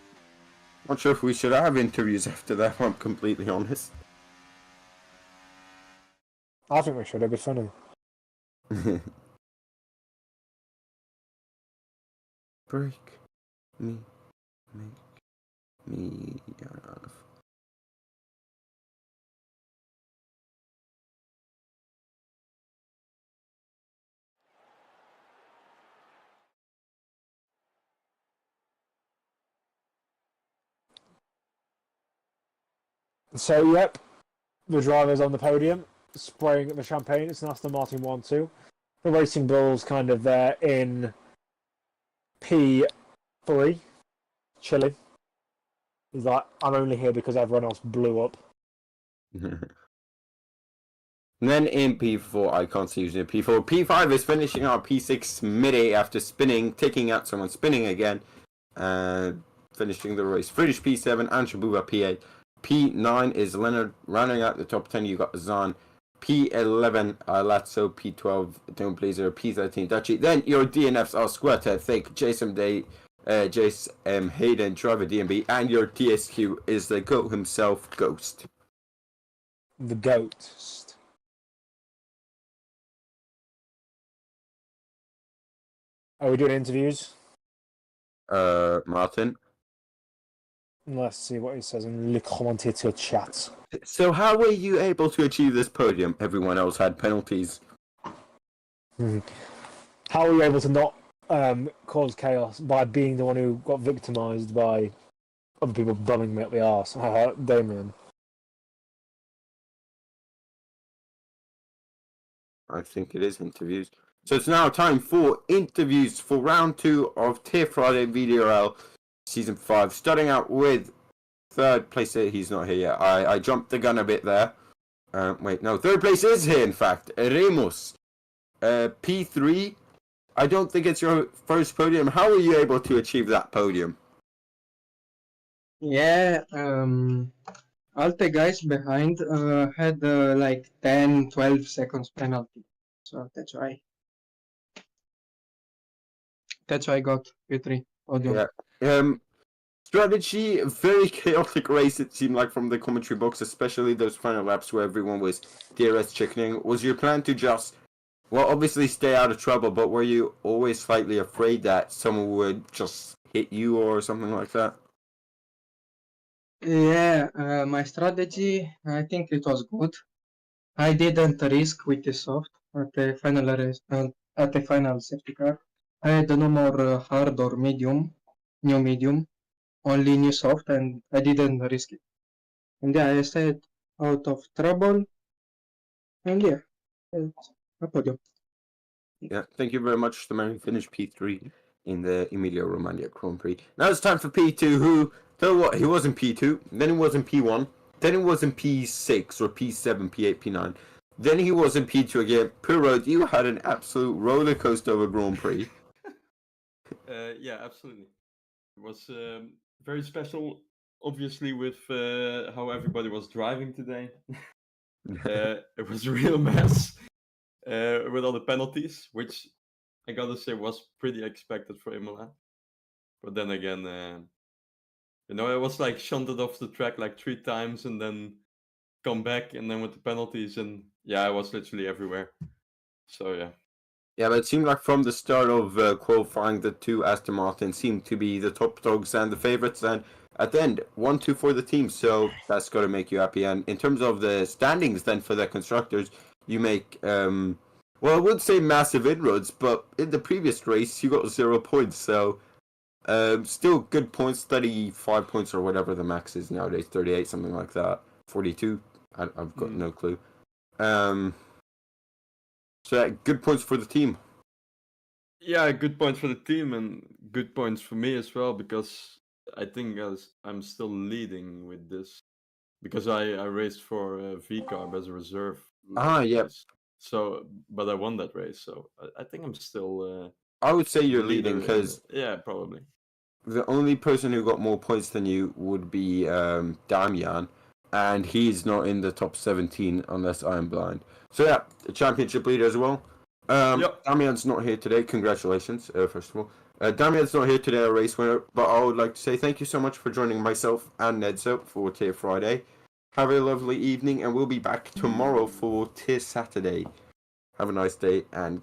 Speaker 1: not sure if we should have interviews after that, if I'm completely honest.
Speaker 2: I think we should. It'd be funny.
Speaker 1: Break me, make me laugh.
Speaker 2: So, yep, the driver's on the podium, spraying at the champagne. It's an Aston Martin 1-2. The Racing Bulls kind of there in P3, chilling. He's like, I'm only here because everyone else blew up.
Speaker 1: And then in P4, I can't see using P4. P5 is finishing out P6 mid-A after spinning, taking out someone, spinning again. finishing the race. Friedrich P7, Anshabuba P8. P9 is Leonard. Rounding out the top 10, you got Zahn. P11, Lazzo. P12, Dome Blazer. P13, Dutchy. Then your DNFs are Squatter, Thick, Jason Day, Jace Hayden, Driver DMB, and your TSQ is the GOAT himself, Ghost.
Speaker 2: The Ghost. Are we doing interviews?
Speaker 1: Martin.
Speaker 2: Let's see what he says in the commentator chat.
Speaker 1: So how were you able to achieve this podium? Everyone else had penalties.
Speaker 2: How were you able to not cause chaos by being the one who got victimised by other people bumming me up the arse? Damien.
Speaker 1: I think it is interviews. So it's now time for interviews for round 2 of Tier Friday VDRL Season 5. Starting out with third place. He's not here yet. I jumped the gun a bit there. Wait, no. Third place is here, in fact. Remus. P3. I don't think it's your first podium. How were you able to achieve that podium?
Speaker 3: Yeah, all the guys behind had like 10, 12 seconds penalty. So that's why I got P3 podium.
Speaker 1: Yeah. Strategy, very chaotic race it seemed like from the commentary box, especially those final laps where everyone was DRS chickening. Was your plan to just, well, obviously stay out of trouble, but were you always slightly afraid that someone would just hit you or something like that?
Speaker 3: Yeah, my strategy, I think it was good. I didn't risk with the soft at the final race, at the final safety car. I had no more hard or medium, new medium, only new soft, and I didn't risk it. And yeah, I stayed out of trouble, and yeah, it's a podium.
Speaker 1: Yeah, thank you very much. The man who finished P3 in the Emilia Romagna Grand Prix. Now it's time for P2, who, tell you what, he was in P2, then he was in P1, then he was in P6 or P7, P8, P9. Then he was in P2 again. Puro, you had an absolute roller coaster of a Grand Prix.
Speaker 4: Yeah, absolutely. It was very special, obviously, with how everybody was driving today. It was a real mess with all the penalties, which I gotta say was pretty expected for Imola. But then again, I was like shunted off the track like 3 times and then come back, and then with the penalties, and yeah, I was literally everywhere. So yeah.
Speaker 1: Yeah, but it seemed like from the start of qualifying, the two Aston Martin seemed to be the top dogs and the favourites, and at the end, 1-2 for the team, so that's got to make you happy. And in terms of the standings then for the constructors, you make, well, I wouldn't say massive inroads, but in the previous race, you got 0 points, so still good points, 35 points or whatever the max is nowadays, 38, something like that, 42, I've got no clue. So yeah, good points for the team.
Speaker 4: Yeah, good points for the team and good points for me as well, because I think I'm still leading with this, because I raced for V-Carb as a reserve.
Speaker 1: Yeah.
Speaker 4: So, but I won that race, so I think I'm still.
Speaker 1: I would say you're leading because
Speaker 4: yeah, probably.
Speaker 1: The only person who got more points than you would be Damian, and he's not in the top 17 unless I am blind. So yeah, the championship leader as well.
Speaker 4: Yep.
Speaker 1: Damian's not here today. Congratulations, first of all. Damian's not here today, a race winner, but I would like to say thank you so much for joining myself and Nedso for Tier Friday. Have a lovely evening, and we'll be back tomorrow for Tier Saturday. Have a nice day, and